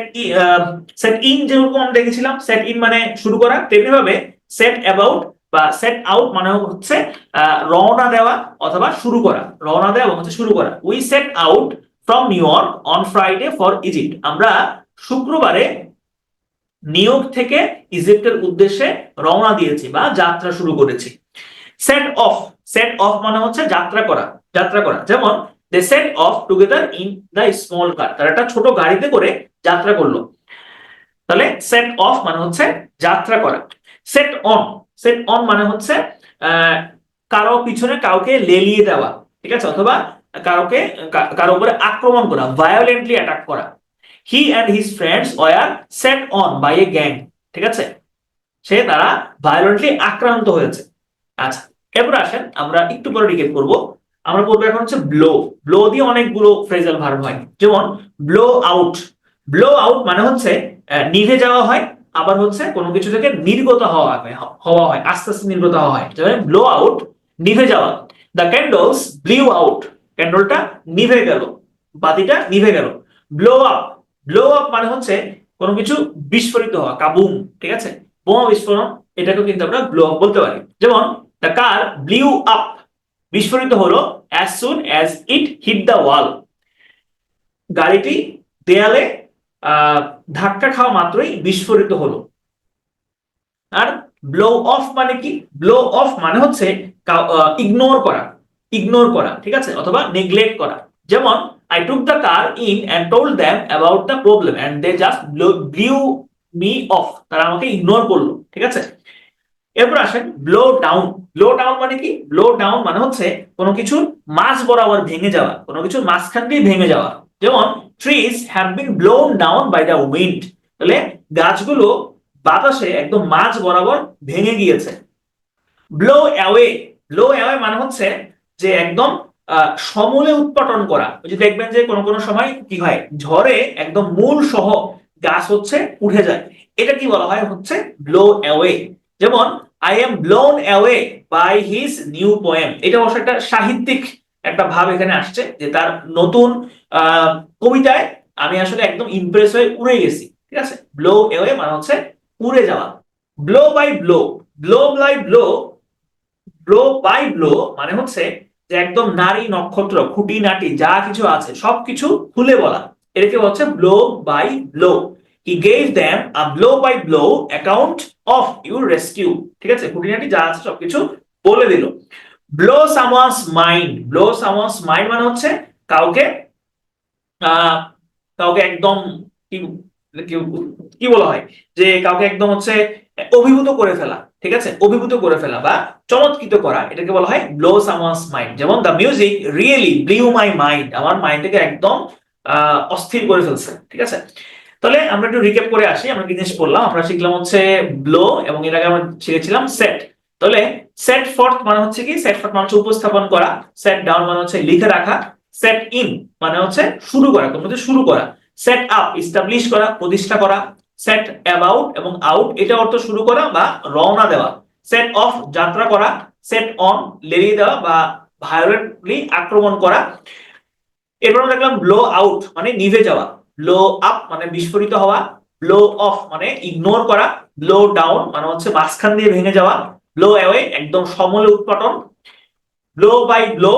সেট ইন যেরকম আমরা দেখেছিলাম, সেট ইন মানে শুরু করা, তেমনি ভাবে সেট অ্যাবাউট বা সেট আউট মানে হচ্ছে রওনা দেওয়া অথবা শুরু করা। রওনা দেওয়া এবং হচ্ছে শুরু করা। We set out from new York on Friday for Egypt. আমরা শুক্রবারে নিউ ইয়র্ক থেকে ইজিপ্টের উদ্দেশ্যে রওনা দিয়েছি বা যাত্রা শুরু করেছি। সেট অফ, সেট অফ মানে হচ্ছে যাত্রা করা, যাত্রা করা। যেমন they set off together in the small car. তারা একটা ছোট গাড়িতে করে যাত্রা করলো। তাহলে সেট অফ মানে হচ্ছে যাত্রা করা। সেট অন, সেট অন মানে হচ্ছে কারো পিছনে কাউকে লেলিয়ে দেওয়া, ঠিক আছে, অথবা কাউকে কারো উপরে আক্রমণ করা, ভায়োলেন্টলি অ্যাটাক করা। He and his friends were set on by a gang. ঠিক আছে, তারা ভায়োলেন্টলি আক্রান্ত হয়েছে। আচ্ছা, এরপর আসেন আমরা একটু পরে রিকেপ করব। আমরা পড়বো এখন হচ্ছে ব্লো। ব্লো দিয়ে অনেকগুলো ফ্রেজাল ভার্ব হয়। যেমন ব্লো আউট, ব্লো আউট মানে হচ্ছে নিভে যাওয়া হয়, আবার হচ্ছে কোনো কিছু থেকে নির্গত হওয়া হয়, হওয়া হয়, আস্তে আস্তে নির্গত হওয়া হয়। যেমন ব্লো আউট নিভে যাওয়া। দ্য ক্যান্ডলস ব্লিউ আউট, ক্যান্ডলটা নিভে গেল, বাতিটা নিভে গেল। ব্লো আপ, ব্লো আপ মানে হচ্ছে কোনো কিছু বিস্ফোরিত হওয়া, কাবুম, ঠিক আছে, বোমা বিস্ফোরণ, এটাকেও কিন্তু আমরা ব্লো আপ বলতে পারি। যেমন দ্য কার ব্লিউ আপ, বিস্ফোরিত হলো as soon as it hit the wall. গাড়িটি দেয়ালে ধাক্কা খাওয়া মাত্রই বিস্ফোরিত হলো। আর ব্লো অফ মানে কি? ব্লো অফ মানে হচ্ছে ইগনোর করা, ইগনোর করা, ঠিক আছে, অথবা নেগলেক্ট করা। যেমন I took the car in and told them about the problem and they just blew me off. তারা আমাকে ইগনোর করলো, ঠিক আছে। এরপর আসেন ব্লো ডাউন। ব্লো ডাউন মানে কি? ব্লো ডাউন মানে হচ্ছে কোনো কিছুর মাঝ বরাবর ভেঙে যাওয়া, কোনো কিছুর মাঝখান দিয়ে ভেঙে যাওয়া। যেমন trees have been blown down by the wind, তাহলে গাছগুলো বাতাসে একদম মাঝ বরাবর ভেঙে গিয়েছে। ব্লো অ্যাওয়ে, ব্লো অ্যাওয়ে মানে হচ্ছে যে একদম সমূলে উৎপাটন করা। ওই যে দেখবেন যে কোনো কোনো সময় কি হয়, ঝড়ে একদম মূল সহ গাছ হচ্ছে উঠে যায়, এটা কি বলা হয়? হচ্ছে ব্লো অ্যাওয়ে। যেমন I am blown away by his new poem, এটা অবশ্য একটা সাহিত্যিক একটা ভাব এখানে আসছে, যে তার নতুন কবিতায় আমি আসলে একদম ইমপ্রেস হয়ে উড়ে গেছি, ঠিক আছে। ব্লো অ্যাওয়ে মানে হচ্ছে উড়ে যাওয়া। Blow by blow, blow by blow, blow by blow মানে হচ্ছে যে একদম নারী নক্ষত্র খুঁটিনাটি যা কিছু আছে সবকিছু খুলে বলা, এটাকে হচ্ছে blow by blow. He gave them a blow by blow account of your rescue, ঠিক আছে, খুঁটিনাটি যা আছে সবকিছু বলে দিল। Blow someone's mind, blow someone's mind মানে হচ্ছে কাউকে কাউকে একদম কি কি বলা হয়, যে কাউকে একদম হচ্ছে অভিভূত করে ফেলা, ঠিক আছে, অভিভূত করে ফেলা বা চমৎকৃত করা, এটাকে বলা হয় ব্লো সামওয়ানস মাইন্ড। যেমন the music really blew my mind, আমার মাইন্ডটাকে একদম অস্থির করে ফেলছে, ঠিক আছে। তাহলে আমরা একটু রিক্যাপ করে আসি, আমরা কি জিনিস পড়লাম। আমরা শিখলাম হচ্ছে ব্লো, এবং এর আগে আমরা শিখেছিলাম সেট। তাহলে সেট ফর্থ মানে হচ্ছে কি? সেট ফর্থ মানে হচ্ছে উপস্থাপন করা। সেট ডাউন মানে হচ্ছে লিখে রাখা। সেট ইন মানে হচ্ছে শুরু করা, কোনো কিছু শুরু করা। সেট আপ এস্টাবলিশ করা, প্রতিষ্ঠা করা। সেট অ্যাবাউট এবং আউট, এটা অর্থ শুরু করা বা রওনা দেওয়া। সেট অফ যাত্রা করা। সেট অন লেলিয়ে দেওয়া বা ভায়োলেন্টলি আক্রমণ করা। এরপর আমরা দেখলাম ব্লো আউট মানে নিভে যাওয়া। ব্লো আপ মানে বিস্ফোরিত হওয়া। ব্লো অফ মানে ইগনোর করা। ব্লো ডাউন মানে হচ্ছে মাঝখান দিয়ে ভেঙে যাওয়া। ব্লো অ্যাওয়ে একদম সমূলে উৎপাটন। ব্লো বাই ব্লো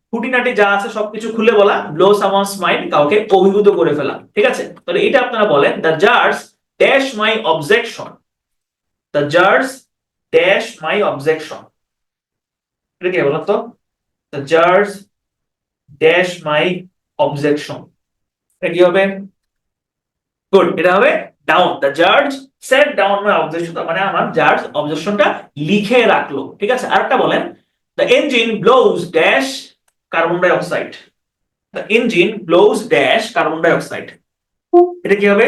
খুঁটিনাটি যা আছে সবকিছু খুলে বলা। ব্লো সামওয়ানস মাইন্ড কাউকে অভিভূত করে ফেলা, ঠিক আছে। তাহলে এটা আপনারা বলেন দ্য জাজ ড্যাশ মাই অবজেকশন, দ্য জাজ ড্যাশ মাই অবজেকশন, এটা কি বলেন তো? দ্য জাজ ড্যাশ মাই অবজেকশন, এটা কি হবে? গুড, এটা হবে ডাউন। দ্য জাজ সেট ডাউন মাই অবজেকশন, মানে আমার জাজ অবজেকশনটা লিখে রাখলো, ঠিক আছে। আরেকটা বলেন the engine blows dash carbon dioxide, the engine blows dash carbon dioxide, এটা কি হবে?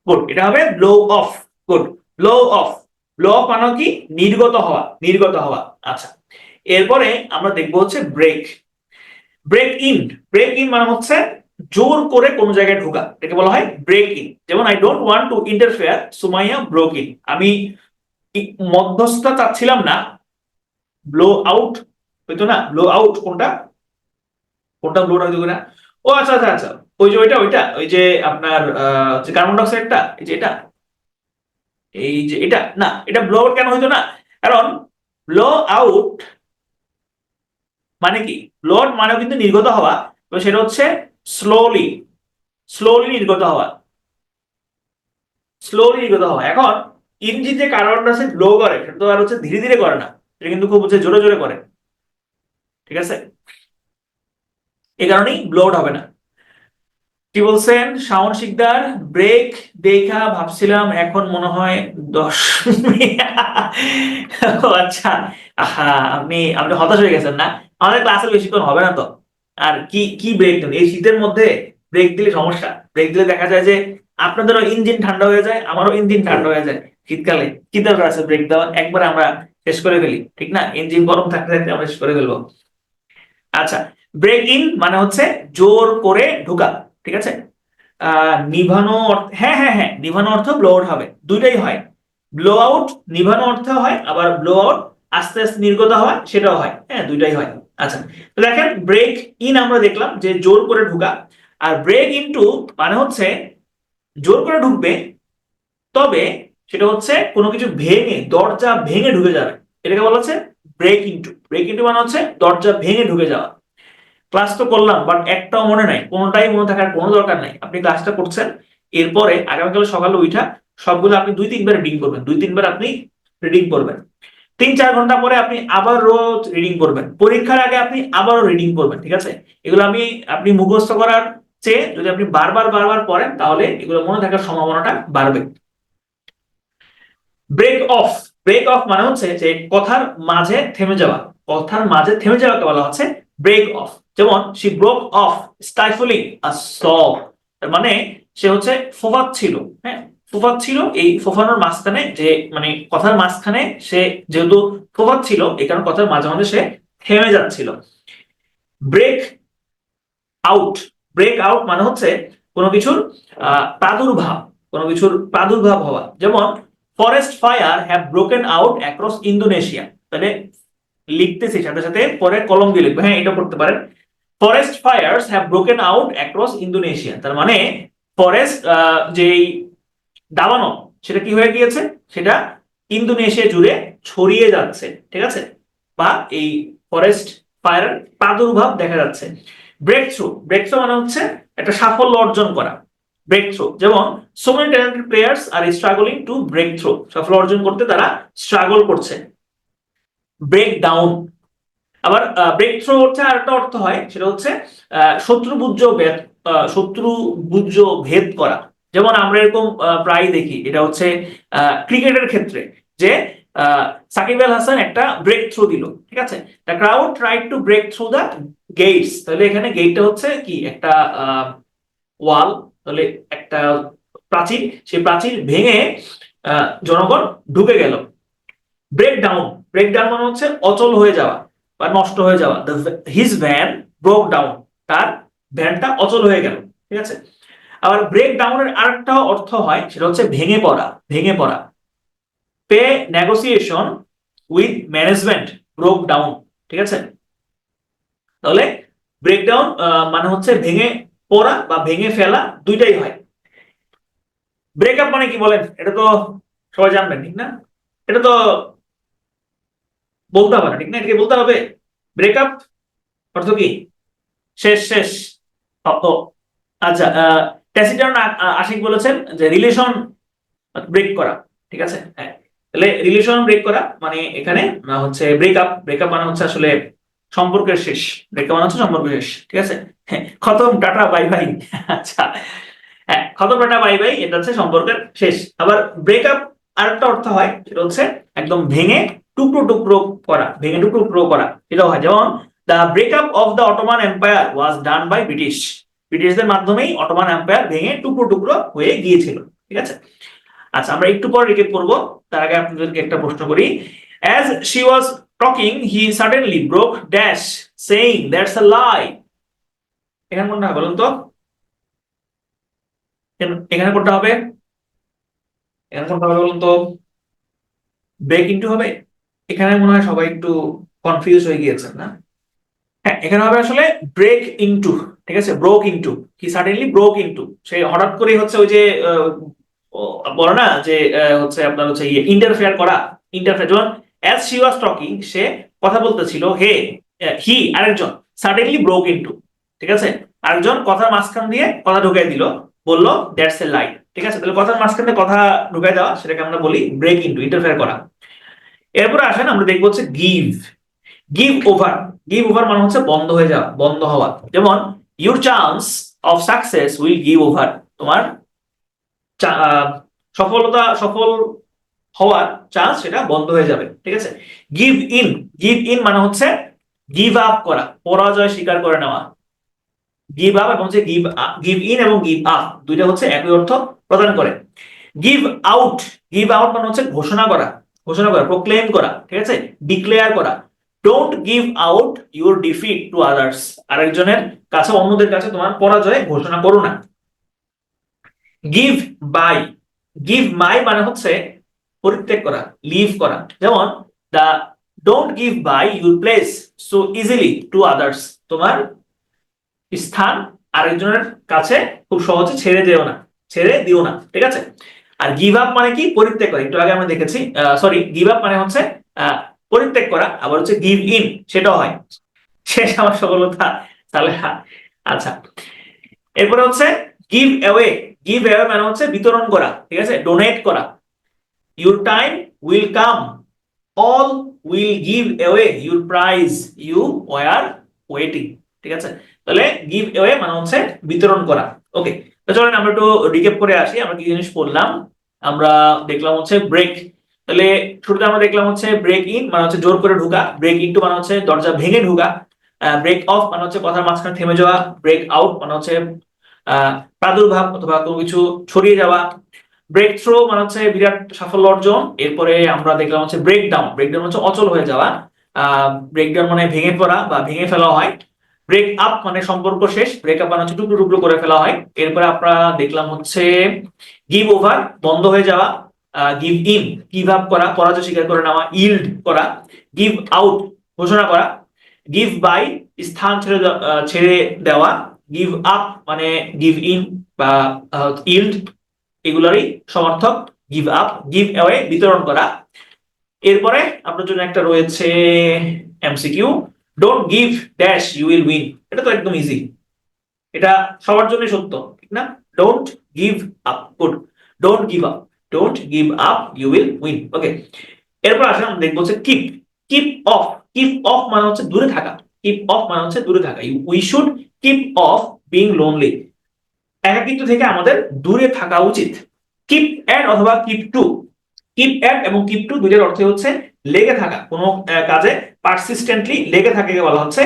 গুড, এটা হবে blow off. Good, blow off. Blow off মানে কি? নির্গত হওয়া, নির্গত হওয়া। আচ্ছা, এরপরে আমরা দেখবো হচ্ছে break. Break in, break in মানে হচ্ছে জোর করে কোন জায়গায় ঢোকা, এটাকে বলা হয় ব্রেক ইন। যেমন I don't want to interfere Sumaiya broke in, আমি মধ্যস্থতা চাচ্ছিলাম না। ব্লো আউট হইতো না? ব্লো আউট কোনটা, কোনটা ব্লো হইতো না? ও আচ্ছা আচ্ছা আচ্ছা, ওই যে ওইটা ওইটা ওই যে আপনার যে কার্বন ডাইঅক্সাইডটা, এই যে এটা, এই যে এটা না, এটা ব্লো আউট কেন হইতো না? কারণ ব্লো আউট মানে কি? ব্লো আউট মানেও কিন্তু নির্গত হওয়া, তো সেটা হচ্ছে স্লোলি, স্লোলি নির্গত হওয়া, স্লোলি নির্গত হওয়া। এখন ইঞ্জিন যে কার্বনটা সে ব্লো করে, সেটা তো আর হচ্ছে ধীরে ধীরে করে না, এটা কিন্তু খুব হচ্ছে জোরে জোরে করে, ঠিক আছে। এই কারণেই ব্লো আউট হবে না। কি বলছেন শাওন শিকদার? ব্রেক দেখা ভাবছিলাম, এখন মনে হয় 10 ও আচ্ছা, আহা, আপনি আপনি হতাশ হয়ে গেছেন না? আমাদের ক্লাসে বেশিক্ষণ হবে না তো। আর কি কি ব্রেক দেন এই শীতের মধ্যে? ব্রেক দিলে সমস্যা, ব্রেক দিলে দেখা যায় যে আপনাদেরও ইঞ্জিন ঠান্ডা হয়ে যায়, আমারও ইঞ্জিন ঠান্ডা হয়ে যায় শীতকালে। কি দরকার আছে ব্রেক দেওয়া? একবার আমরা শেষ করে ফেলি, ঠিক না? ইঞ্জিন গরম থাকতে থাকতে আমরা শেষ করে ফেলবো। আচ্ছা, ব্রেক ইন মানে হচ্ছে জোর করে ঢোকা, ঠিক আছে। নিভানো হ্যাঁ হ্যাঁ হ্যাঁ, নিভানো অর্থ ব্লো আউট হবে, দুইটাই হয়। ব্লো আউট নিভানো অর্থ হয়, আবার ব্লো আউট আস্তে আস্তে নির্গত হয়, সেটাও হয়, হ্যাঁ দুইটাই হয়। আচ্ছা, তো দেখেন ব্রেক ইন আমরা দেখলাম যে জোর করে ঢোকা, আর ব্রেক ইনটু মানে হচ্ছে জোর করে ঢুকবে, তবে সেটা হচ্ছে কোনো কিছু ভেঙে, দরজা ভেঙে ঢুকে যাবে, এটাকে বলা হচ্ছে ব্রেক ইনটু মানে হচ্ছে দরজা ভেঙে ঢুকে যাওয়া। ক্লাস তো করলাম বাট একটাও মনে নাই, কোনোটাই মনে থাকার কোনো দরকার নাই। আপনি ক্লাসটা করছেন, এরপরে আগামীকাল সকালে উঠা সবগুলো আপনি 2-3 বার রিডিং করবেন, 2-3 বার আপনি রিডিং করবেন। 3-4 ঘন্টা পরে আপনি আবার রোজ রিডিং করবেন, পরীক্ষার আগে আপনি আবারও রিডিং করবেন। ঠিক আছে, এগুলো আপনি মুখস্থ করার চেয়ে যদি আপনি বারবার বারবার পড়েন তাহলে এগুলো মনে থাকার সম্ভাবনাটা বাড়বে। ব্রেক অফ, ব্রেক অফ মানে হচ্ছে যে কথার মাঝে থেমে যাওয়া, কথার মাঝে থেমে যাওয়াকে বলা হচ্ছে ব্রেক অফ। যেমন শি ব্রোক অফ স্টাইফলিং আ সব, তার মানে সে হচ্ছে ফোফাচ্ছিল। হ্যাঁ, ফোফাচ্ছিল, এই ফোফানোর মাঝখানে যে মানে কথার মাঝখানে সে যেহেতু ফোফাচ্ছিল এই কারণে কথার মাঝে মাঝে সে থেমে যাচ্ছিল। ব্রেক আউট, ব্রেক আউট মানে হচ্ছে কোনো কিছুর প্রাদুর্ভাব, কোনো কিছুর প্রাদুর্ভাব হওয়া। যেমন forest fire have broken out across Indonesia, তাহলে লিখতেছি সাথে সাথে পরে কলম দিয়ে লিখবো, হ্যাঁ এটা করতে পারেন। Forest fires have broken out across Indonesia, তার মানে ফরেস্ট যেই দাবানল সেটা কি হয়ে গিয়েছে, সেটা ইন্দোনেশিয়া জুড়ে ছড়িয়ে যাচ্ছে। ঠিক আছে, বা এই ফরেস্ট ফায়ারের প্রাদুর্ভাব দেখা যাচ্ছে। ব্রেক থ্রু, ব্রেক থ্রু মানে হচ্ছে একটা সাফল্য অর্জন করা। ব্রেক থ্রু, যেমন so many talented players are struggling to break through, সাফল্য অর্জন করতে তারা স্ট্রাগল করছে। ব্রেক ডাউন, আবার ব্রেক থ্রু হচ্ছে আর একটা অর্থ হয়, সেটা হচ্ছে শত্রুবুজ্জ ভেদ করা। যেমন আমরা এরকম প্রায় দেখি, এটা হচ্ছে ক্রিকেটের ক্ষেত্রে যে সাকিব আল হাসান একটা ব্রেক থ্রু দিল। ঠিক আছে, the crowd tried to break through the gates, তাহলে এখানে গেটটা হচ্ছে কি একটা ওয়াল, তাহলে একটা প্রাচীর, সেই প্রাচীর ভেঙে জনগণ ঢুকে গেল। ব্রেক ডাউন, ব্রেক ডাউন মানে হচ্ছে অচল হয়ে যাওয়া বা নষ্ট হয়ে যাওয়া। হিজ ভ্যান ব্রোক ডাউন, তার ভ্যানটা অচল হয়ে গেল। ঠিক আছে, আবার ব্রেক ডাউনের আরেকটা অর্থ হয়, সেটা হচ্ছে ভেঙে পড়া, ভেঙে পড়া। Pay negotiation with management broke down. ঠিক আছে, তাহলে ব্রেকডাউন মানে হচ্ছে ভেঙে পড়া বা ভেঙে ফেলা, দুইটাই হয়। ব্রেকআপ মানে কি বলেন, এটা তো সবাই জানবেন, ঠিক না? এটা তো বলতে হবে না, ঠিক না? এটাকে বলতে হবে। ব্রেকআপ অর্থ কি? শেষ, শেষ। ও, আচ্ছা, ট্যাসিটার্ন আশিক বলেছেন যে রিলেশন ব্রেক করা। ঠিক আছে, হ্যাঁ, তাহলে রিলেশন ব্রেক করা মানে এখানে হচ্ছে ব্রেকআপ, ব্রেকআপ মানে হচ্ছে আসলে সম্পর্কের শেষ, ব্রেকআপ মানে হচ্ছে সম্পর্কের শেষ। ঠিক আছে, হ্যাঁ, খতম, টাটা, বাই বাই। আচ্ছা, হ্যাঁ, খতম, টাটা, বাই বাই, এটা হচ্ছে সম্পর্কের শেষ। আবার ব্রেকআপ আরেকটা অর্থ হয়, সেটা হচ্ছে একদম ভেঙে টুকরো টুকরো করা, ভেঙে টুকরো টুকরো করা, এটাও হয়। যেমন the breakup of the Ottoman Empire was done by British, ব্রিটিশদের মাধ্যমেই অটোমান এম্পায়ার ভেঙে টুকরো টুকরো হয়ে গিয়েছিল। ঠিক আছে, আচ্ছা আমরা একটু পর রিকেপ করব, তার আগে আপনাদেরকে একটা প্রশ্ন করি। As she was talking he suddenly broke dash saying that's a lie, এখানে কোনটা বলুন তো? এখানে কোনটা হবে? এখানে কোনটা হবে বলুন তো? ব্রেক ইনটু হবে? এখানে মনে হয় সবাই একটু কনফিউজ হয়ে গিয়েছেন না? হ্যাঁ, এখানে হবে আসলে ব্রেক ইনটু। ঠিক আছে, ব্রোক ইনটু, কি সাডেনলি ব্রোক ইনটু, সে হঠাৎ করে হচ্ছে ওই যে বলো না যে হচ্ছে আপনার হচ্ছে ইন্টারফেয়ার করা, ইন্টারফেয়ার। যেমন অ্যাজ শি ওয়াজ টকিং, সে কথা বলতেছিল, হে হি আরেকজন সাডেনলি ব্রোক ইনটু। ঠিক আছে, আরেকজন কথার মাঝখান দিয়ে কথা ঢুকাই দিল, বললো দ্যাটস এ লাই। ঠিক আছে, তাহলে কথার মাঝখানে কথা ঢুকাই দেওয়া, সেটাকে আমরা বলি ব্রেক ইনটু, ইন্টারফেয়ার করা। এরপরে আসেন আমরা দেখবো হচ্ছে give, give over. Give over মানে হচ্ছে বন্ধ হয়ে যাওয়া, বন্ধ হওয়া। যেমন your chance of success will give over, তোমার সফল হওয়ার চান্স সেটা বন্ধ হয়ে যাবে। ঠিক আছে, গিভ ইন, গিভ ইন মানে হচ্ছে গিভ আপ করা, পরাজয় স্বীকার করে নেওয়া। গিভ আপ এবং হচ্ছে গিভ ইন এবং গিভ আপ দুইটা হচ্ছে একই অর্থ প্রদান করে। গিভ আউট, গিভ আউট মানে হচ্ছে ঘোষণা করা, ঘোষণা করা, প্রক্লেম করা। ঠিক আছে, ডিক্লেয়ার করা। Don't give out your defeat to others, আরেকজনের কাছে, অন্যদের কাছে তোমার পরাজয় ঘোষণা করো না। গিভ বাই, গিভ মাই মানে হচ্ছে পরিত্যাগ করা, লিভ করা। যেমন the don't give by your place so easily to others, তোমার স্থান আরেকজনের কাছে খুব সহজে ছেড়ে দিও না, ছেড়ে দিও না। ঠিক আছে, আর গিভ আপ মানে কি? পরিত্যাগ করা, একটু আগে আমরা দেখেছি। সরি, গিভ আপ মানে হচ্ছে পরিত্যাগ করা, আবার হচ্ছে গিভ ইন, সেটাও হয়। শেষ আমার সফলতা তাহলে। আচ্ছা, এরপরে হচ্ছে গিভ অ্যাওয়ে। গিভ অ্যাওয়ে মানে হচ্ছে বিতরণ করা, ঠিক আছে, ডোনেট করা। Your time will come, all will give away your prize, you were waiting. ঠিক আছে, তাহলে গিভ অ্যাওয়ে মানে হচ্ছে বিতরণ করা। ওকে, তো চলেন আমরা একটু রিক্যাপ করে আসি আমরা কি জিনিস পড়লাম। আমরা দেখলাম হচ্ছে ব্রেক। তাহলে শুরুতে আমরা দেখলাম হচ্ছে ব্রেক ইন মানে হচ্ছে জোর করে ঢোকা, ব্রেক ইনটু মানে হচ্ছে দরজা ভেঙে ঢোকা, ব্রেক অফ মানে হচ্ছে কথার মাঝখানে থেমে যাওয়া, ব্রেক আউট মানে হচ্ছে প্রাদুর্ভাব অথবা কোনো কিছু ছড়িয়ে যাওয়া, ব্রেক থ্রো মানে হচ্ছে বিরাট সাফল্য অর্জন। এরপরে আমরা দেখলাম হচ্ছে ব্রেক ডাউন, ব্রেক ডাউন হচ্ছে অচল হয়ে যাওয়া, ব্রেক ডাউন মানে ভেঙে পড়া বা ভেঙে ফেলা হয়। ব্রেক আপ মানে সম্পর্ক শেষ, ব্রেক আপ মানে হচ্ছে টুকরো টুকরো করে ফেলা হয়। এরপরে আমরা দেখলাম হচ্ছে গিভ ওভার, বন্ধ হয়ে যাওয়া, গিভ ইন গিভ আপ করা, পরাজয় স্বীকার করে নেওয়া, ইল্ড করা, গিভ আউট ঘোষণা করা, গিভ বাই স্থান ছেড়ে দেওয়া, গিভ আপ মানে গিভ ইন বা ইল্ড, এগুলোরই সমর্থক গিভ আপ। গিভ অ্যাওয়ে বিতরণ করা। এরপরে আপনার জন্য একটা রয়েছে MCQ, don't give dash you will win. এটা তো একদম ইজি, এটা সবার জন্য সত্য, ঠিক না? Don't give up, good, don't give up, don't give up you will win. Okay, এরপর আসলে আমরা দেখবো হচ্ছে keep. Keep off, keep off মানে হচ্ছে দূরে থাকা, কিপ অফ মানে হচ্ছে দূরে থাকা। We should keep of being lonely, একাকিত্ব থেকে আমাদের দূরে থাকা উচিত। কিপ অ্যাট অথবা কিপ টু, কিপ অ্যাট এবং কিপ টু দুইটার অর্থ হচ্ছে লেগে থাকা, কোনো কাজে পারসিস্টেন্টলি লেগে থাকে বলা হচ্ছে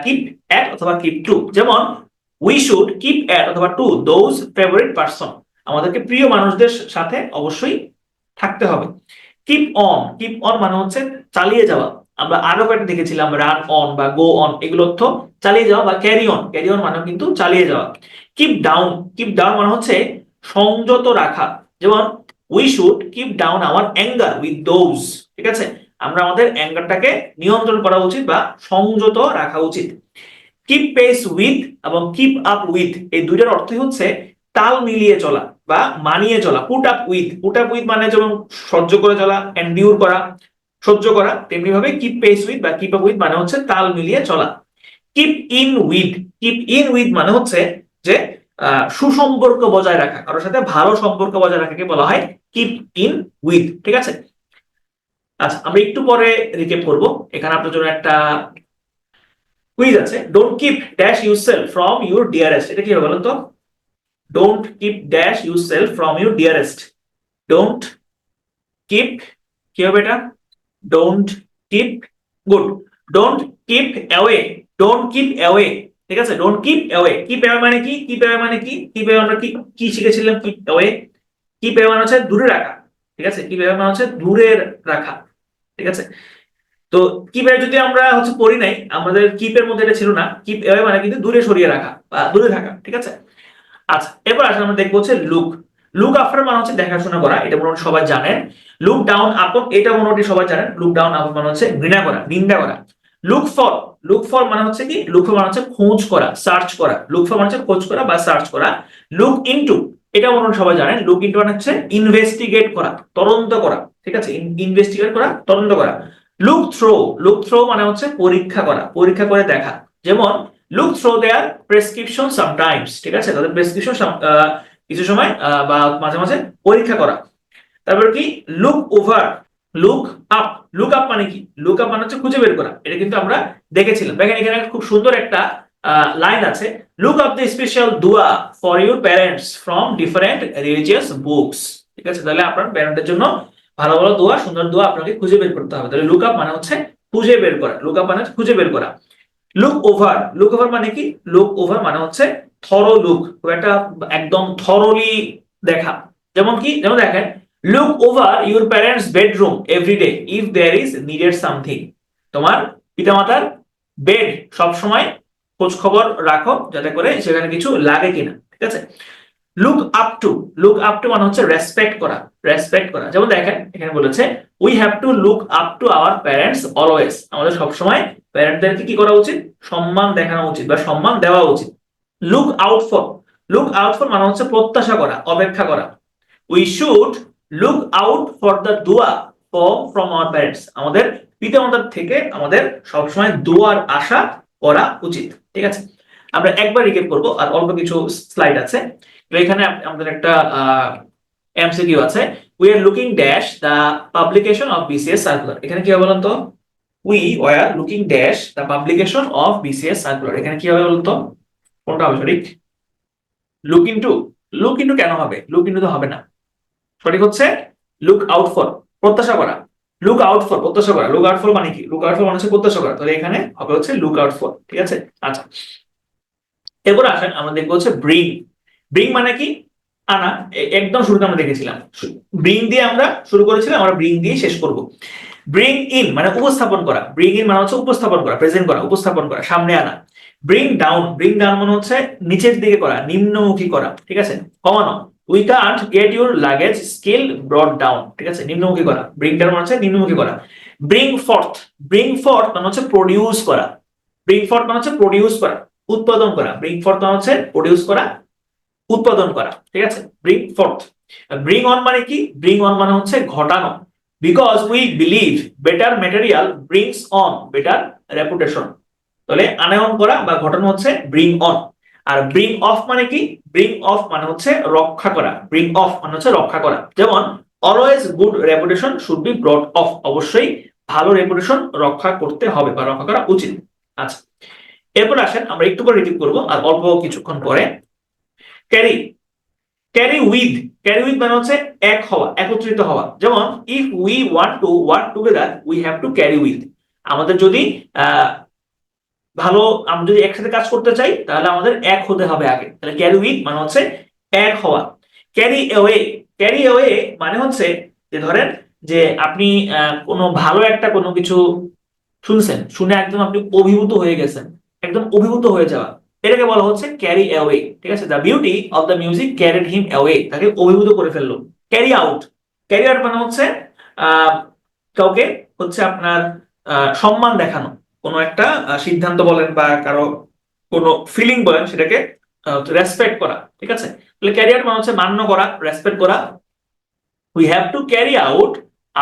কিপ অ্যাট অথবা কিপ টু। যেমন উই শুড কিপ অ্যাট অথবা টু দোজ ফেভারিট পারসন, আমাদেরকে প্রিয় মানুষদের সাথে অবশ্যই থাকতে হবে। কিপ অন, কিপ অন মানে হচ্ছে চালিয়ে যাওয়া। আমরা আরো কয়েকটা দেখেছিলাম রান অন বা গো অন, এগুলো অর্থ চালিয়ে যাওয়া বা ক্যারি অন, ক্যারি অন মানে কিন্তু চালিয়ে যাওয়া। কিপ ডাউন, কিপ ডাউন মানে হচ্ছে সংযত রাখা। যেমন we should keep down hour anger with those, ঠিক আছে, আমরা আমাদের অ্যাঙ্গারটাকে নিয়ন্ত্রণ করা উচিত বা সংযত রাখা উচিত। কিপ পেস উইথ এবং কিপ আপ উইথ, এই দুইটার অর্থই হচ্ছে তাল মিলিয়ে চলা বা মানিয়ে চলা। Put up with, put up with মানে যেমন সহ্য করে চলা, এন্ডিউর করা, সহ্য করা, তেমনি ভাবে কিপ পেস উইথ বা কিপ আপ উইথ মানে হচ্ছে তাল মিলিয়ে চলা। Keep in with, keep in with মানে হচ্ছে যে সুসম্পর্ক বজায় রাখা, কারোর সাথে ভালো সম্পর্ক বজায় রাখাকে বলা হয় কিপ ইন উইথ। ঠিক আছে, আচ্ছা আমরা একটু পরে রিক্যাপ করব। এখানে আপনার জন্য একটা কুইজ আছে, don't keep dash yourself from your dearest, এটা কি হবে বলেন তো? Don't keep dash yourself from your dearest, don't keep, কি হবে এটা? Don't keep, good, don't keep away, don't keep away, ঠিক আছে, don't keep away. Keep away মানে কি? কিপ অ্যাওয়ে মানে কি? কিপ অ্যাওয়ে আমরা কি কি শিখেছিলাম? কিপ অ্যাওয়ে, কিপ অ্যাওয়ে মানে হচ্ছে দূরে রাখা, ঠিক আছে, কিপ অ্যাওয়ে মানে হচ্ছে দূরে রাখা, ঠিক আছে। তো কিপ অ্যাওয়ে যদি আমরা হচ্ছে পড়ি নাই, আমাদের কিপের মধ্যে এটা ছিল না, কিপ অ্যাওয়ে মানে কিন্তু দূরে সরিয়ে রাখা বা দূরে থাকা, ঠিক আছে। আচ্ছা, এবার আসলে আমরা দেখবো হচ্ছে লুক। লুক আফটার মানে হচ্ছে দেখাশোনা করা, এটা মোটামুটি সবাই জানেন। লুক ডাউন আপন, এটা মোটামুটি সবাই জানেন। লুক ডাউন আপন মানে হচ্ছে ঘৃণা করা, নিন্দা করা। লুক ফর, লুক ফর মানে হচ্ছে কি? লুক ফর মানে হচ্ছে খোঁজ করা, সার্চ করা। লুক ফর মানে হচ্ছে খোঁজ করা বা সার্চ করা। লুক ইনটু, এটা মোটামুটি সবাই জানেন। লুক ইনটু মানে হচ্ছে ইনভেস্টিগেট করা, তদন্ত করা, ঠিক আছে, ইনভেস্টিগেট করা, তদন্ত করা। লুক থ্রো, লুক থ্রো মানে হচ্ছে পরীক্ষা করা, পরীক্ষা করে দেখা। যেমন look through their prescription sometimes, ঠিক আছে, তাদের প্রেসক্রিপশন কিছু সময় বা মাঝে মাঝে পরীক্ষা করা। তারপর কি? Look over, look up, look up মানে কি? লুক আপ মানে হচ্ছে খুঁজে বের করা, এটা কিন্তু আমরা দেখেছিলাম। দেখেন এখানে খুব সুন্দর একটা লাইন আছে, লুক আপ দ্য স্পেশাল দোয়া for your parents from different religious books, ঠিক আছে, তাহলে আপনার প্যারেন্টের জন্য ভালো ভালো দোয়া, সুন্দর দোয়া আপনাকে খুঁজে বের করতে হবে। তাহলে লুক আপ মানে হচ্ছে খুঁজে বের করা, লুক আপ মানে হচ্ছে খুঁজে বের করা। লুক ওভার, লুক ওভার মানে কি? লুক ওভার মানে হচ্ছে থরো লুক, একটা একদম থরলি দেখা। যেমন কি? যেমন দেখেন, look over your parents bedroom everyday if there is needed something, তোমার পিতামাতার বেড সব সময় খোঁজ খবর রাখো যাতে করে সেখানে কিছু লাগে কিনা, ঠিক আছে। Look up two, look up two মানে হচ্ছে রেসপেক্ট করা, রেসপেক্ট করা। যেমন দেখেন এখানে বলেছে we have to look up to our parents always, আমাদের সবসময় প্যারেন্টদেরকে কি করা উচিত? সম্মান দেখানো উচিত বা সম্মান দেওয়া উচিত। Look out for, look out for মানে হচ্ছে প্রত্যাশা করা, অপেক্ষা করা। We should look out for the দোয়া ফ্রম আওয়ার প্যারেন্টস, আমাদের পিতামাতার থেকে আমাদের সবসময় দোয়ার আশা করা উচিত। ঠিক আছে, আমরা একবার রিক্যাপ করব আর অল্প কিছু স্লাইড আছে। তো এখানে আমাদের একটা এমসিকিউ আছে, we are looking dash the publication of BCS circular. এখানে কি হবে বলুন তো, we were looking dash the publication of BCS circular. এখানে কি হবে বলুন তো, কোনটা হবে সঠিক? Look into. লুক ইনটু কেন হবে? লুক ইনটু তো হবে না, সঠিক হচ্ছে লুক আউট ফর, প্রত্যাশা করা। লুক আউট ফর প্রত্যাশা করা, লুক আউট ফর মানে কি? লুক আউট ফর মানে হচ্ছে প্রত্যাশা করা, তাহলে এখানে হবে হচ্ছে লুক আউট ফর। ঠিক আছে, আচ্ছা এরপর আসেন আমরা দেখবো হচ্ছে ব্রিং। ব্রিং মানে কি? আনা। একদম শুরুতে আমরা দেখেছিলাম, ব্রিং দিয়ে আমরা শুরু করেছিলাম, আমরা ব্রিং দিয়ে শেষ করব। ব্রিং ইন মানে উপস্থাপন করা, ব্রিং ইন মানে হচ্ছে উপস্থাপন করা, প্রেজেন্ট করা, উপস্থাপন করা, সামনে আনা। ব্রিং ডাউন, ব্রিং ডাউন মানে হচ্ছে নিচের দিকে করা, নিম্নমুখী করা। ঠিক আছে, কমানো, we can't get your luggage skill ব্রট down. ঠিক আছে, নিম্নমুখী করা, ব্রিং ডাউন মানে হচ্ছে নিম্নমুখী করা। ব্রিং ফর্থ, ব্রিং ফর্থ মানে হচ্ছে প্রডিউস করা, ব্রিং ফর্থ মানে হচ্ছে প্রডিউস করা, উৎপাদন করা। ব্রিং ফর্থ মানে হচ্ছে প্রডিউস করা, উৎপাদন করা। ঠিক আছে, ব্রিং ফর্থ। ব্রিং অন মানে কি? ব্রিং অন মানে হচ্ছে ঘটানো, because we believe better material brings on better reputation. তাহলে আনয়ন করা বা ঘটানো হচ্ছে ব্রিং অন। আর ব্রিং অফ মানে কি? ব্রিং অফ মানে হচ্ছে রক্ষা করা, ব্রিং অফ মানে হচ্ছে রক্ষা করা। যেমন always good reputation should be ব্রট of, অবশ্যই ভালো রেপুটেশন রক্ষা করতে হবে বা রক্ষা করা উচিত। আচ্ছা এরপর আসেন আমরা একটু করে রিপিট করবো আর অল্প কিছুক্ষণ পরে। Carry, carry with, carry with মানে হচ্ছে এক হওয়া, একত্রিত হওয়া। যেমন if we want to work together we have to carry with. আমাদের যদি ভালো, আমরা যদি একসাথে কাজ করতে চাই তাহলে আমাদের এক হতে হবে আগে। তাহলে ক্যারি উইথ মানে হচ্ছে এক হওয়া। ক্যারি অ্যাওয়ে, ক্যারি অ্যাওয়ে মানে হচ্ছে যে ধরেন যে আপনি কোনো ভালো একটা কোনো কিছু শুনছেন, শুনে একদম আপনি অভিভূত হয়ে গেছেন, একদম অভিভূত হয়ে যাওয়া, এটাকে বলা হচ্ছে ক্যারি অ্যাওয়ে। ঠিক আছে, the beauty of the music carried him away, তাকে অভিভূত করে ফেললো। ক্যারি আউট, ক্যারি আউট মানে হচ্ছে আহ কাউকে হচ্ছে আপনার সম্মান দেখানো, কোনো একটা সিদ্ধান্ত বলেন বা কারো কোনো ফিলিং বলেন, সেটাকে রেসপেক্ট করা। ঠিক আছে, তাহলে ক্যারি আউট মানে হচ্ছে মান্য করা, রেসপেক্ট করা। We have to carry out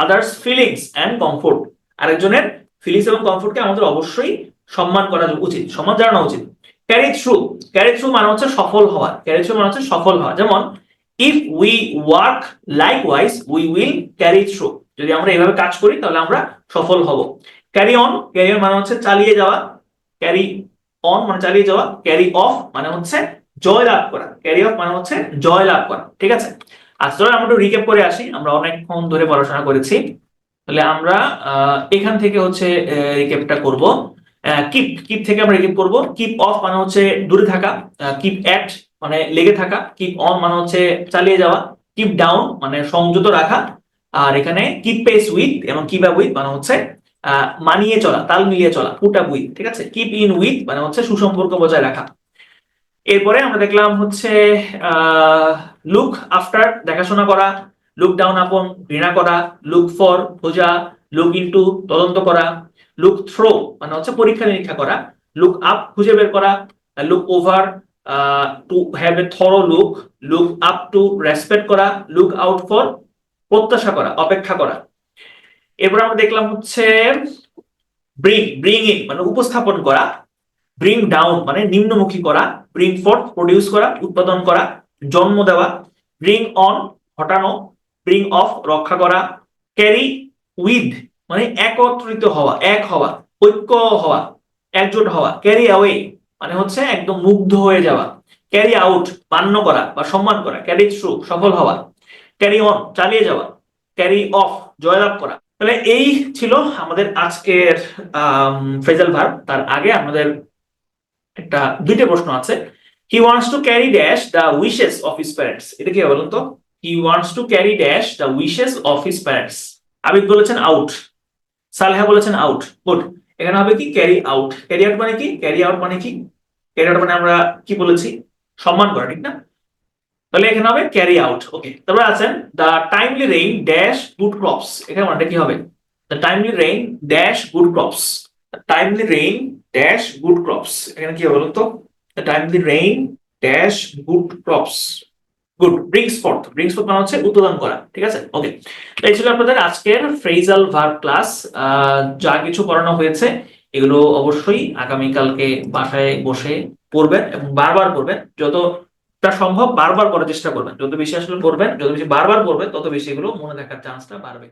others feelings and comfort, আরেকজনের ফিলিংস এবং কমফোর্টকে আমাদের অবশ্যই সম্মান করা উচিত, সম্মান জানানো উচিত। ক্যারি থ্রু, ক্যারি থ্রু মানে হচ্ছে সফল হওয়া, ক্যারি থ্রু মানে হচ্ছে সফল হওয়া। যেমন if we work likewise we will carry through, যদি আমরা এভাবে কাজ করি তাহলে আমরা সফল হব। ক্যারি অন, ক্যারি অন মানে হচ্ছে চালিয়ে যাওয়া, ক্যারি অন মানে চালিয়ে যাওয়া। ক্যারি অফ মানে হচ্ছে জয় লাভ করা, ক্যারি অফ মানে হচ্ছে জয় লাভ করা। ঠিক আছে, আচ্ছা চলো আমরা একটু রিক্যাপ করে আসি, আমরা অনেকক্ষণ ধরে পড়াশোনা করেছি। তাহলে আমরা এখান থেকে হচ্ছে রিক্যাপটা করব। কিপ, কিপ থেকে আমরা রিক্যাপ করব। কিপ অফ মানে হচ্ছে দূরে থাকা, কিপ অ্যাট মানে লেগে থাকা, কিপ অন মানে হচ্ছে চালিয়ে যাওয়া, কিপ ডাউন মানে সংযত রাখা, আর এখানে কিপ পেস উইথ এবং কিপ আপ উইথ মানে হচ্ছে মানিয়ে চলা, তাল মিলিয়ে চলা, পুট আপ উইথ। ঠিক আছে, কিপ ইন উইথ মানে হচ্ছে সুসম্পর্ক বজায় রাখা। এরপরে আমরা দেখলাম হচ্ছে লুক আফটার দেখাশোনা করা, লুক ডাউন আপন ঘৃণা করা, লুক ফর খোঁজা, লুক ইনটু তদন্ত করা, লুক থ্রো মানে হচ্ছে পরীক্ষা নিরীক্ষা করা, লুক আপ খুঁজে বের করা, look over to have a thorough look, look up to respect করা, লুক আউট ফর প্রত্যাশা করা, অপেক্ষা করা। এরপর আমরা দেখলাম হচ্ছে ব্রিং, ব্রিং ইন মানে উপস্থাপন করা, ব্রিং ডাউন মানে নিম্নমুখী করা, ব্রিং ফোর্থ প্রডিউস করা, উৎপাদন করা, জন্ম দেওয়া, ব্রিং অন ঘটানো, ব্রিং অফ রক্ষা করা, ক্যারি উইথ মানে একত্রিত হওয়া, এক হওয়া, ঐক্য হওয়া, একজোট হওয়া, ক্যারি অ্যাওয়ে মানে হচ্ছে একদম মুগ্ধ হয়ে যাওয়া, ক্যারি আউট মান্য করা বা সম্মান করা, ক্যারি থ্রু সফল হওয়া, ক্যারি অন চালিয়ে যাওয়া, ক্যারি অফ জয়লাভ করা। তাহলে এই ছিল আমাদের আজকের ফ্রেজাল ভার্ব। তার আগে আমাদের একটা দুইটা প্রশ্ন আছে। He wants to carry dash the wishes of his parents, এটা কি বলুন তো? He wants to carry dash the wishes of his parents. Abid বলেছেন আউট, সালেহা বলেছেন আউট, গুড। এখানে হবে কি ক্যারি আউট। ক্যারি আউট মানে কি? ক্যারি আউট মানে কি? ক্যারি আউট মানে আমরা কি বলেছি? সম্মান করা, ঠিক না? তাহলে এখানে হবে ক্যারি আউট। ওকে, তারপরে আছেন the timely rain dash good crops, এখানে মানেটা কি হবে? The timely rain dash good crops, timely rain dash good crops, এখানে কি হবে বলুন তো? The timely rain dash good crops, good. Brings fourth মানে হচ্ছে উৎপাদন করা, ঠিক আছে। ওকে, এই ছিল আপনাদের আজকের ফ্রেজাল ভার্ব ক্লাস। যা কিছু পড়ানো হয়েছে এগুলো অবশ্যই আগামীকালকে বাসায় বসে পড়বেন এবং বারবার পড়বেন, যতটা সম্ভব বারবার করার চেষ্টা করবেন। যত বেশি আসলে পড়বেন, যত বেশি বারবার পড়বেন, তত বেশি এগুলো মনে থাকার চান্সটা বাড়বে।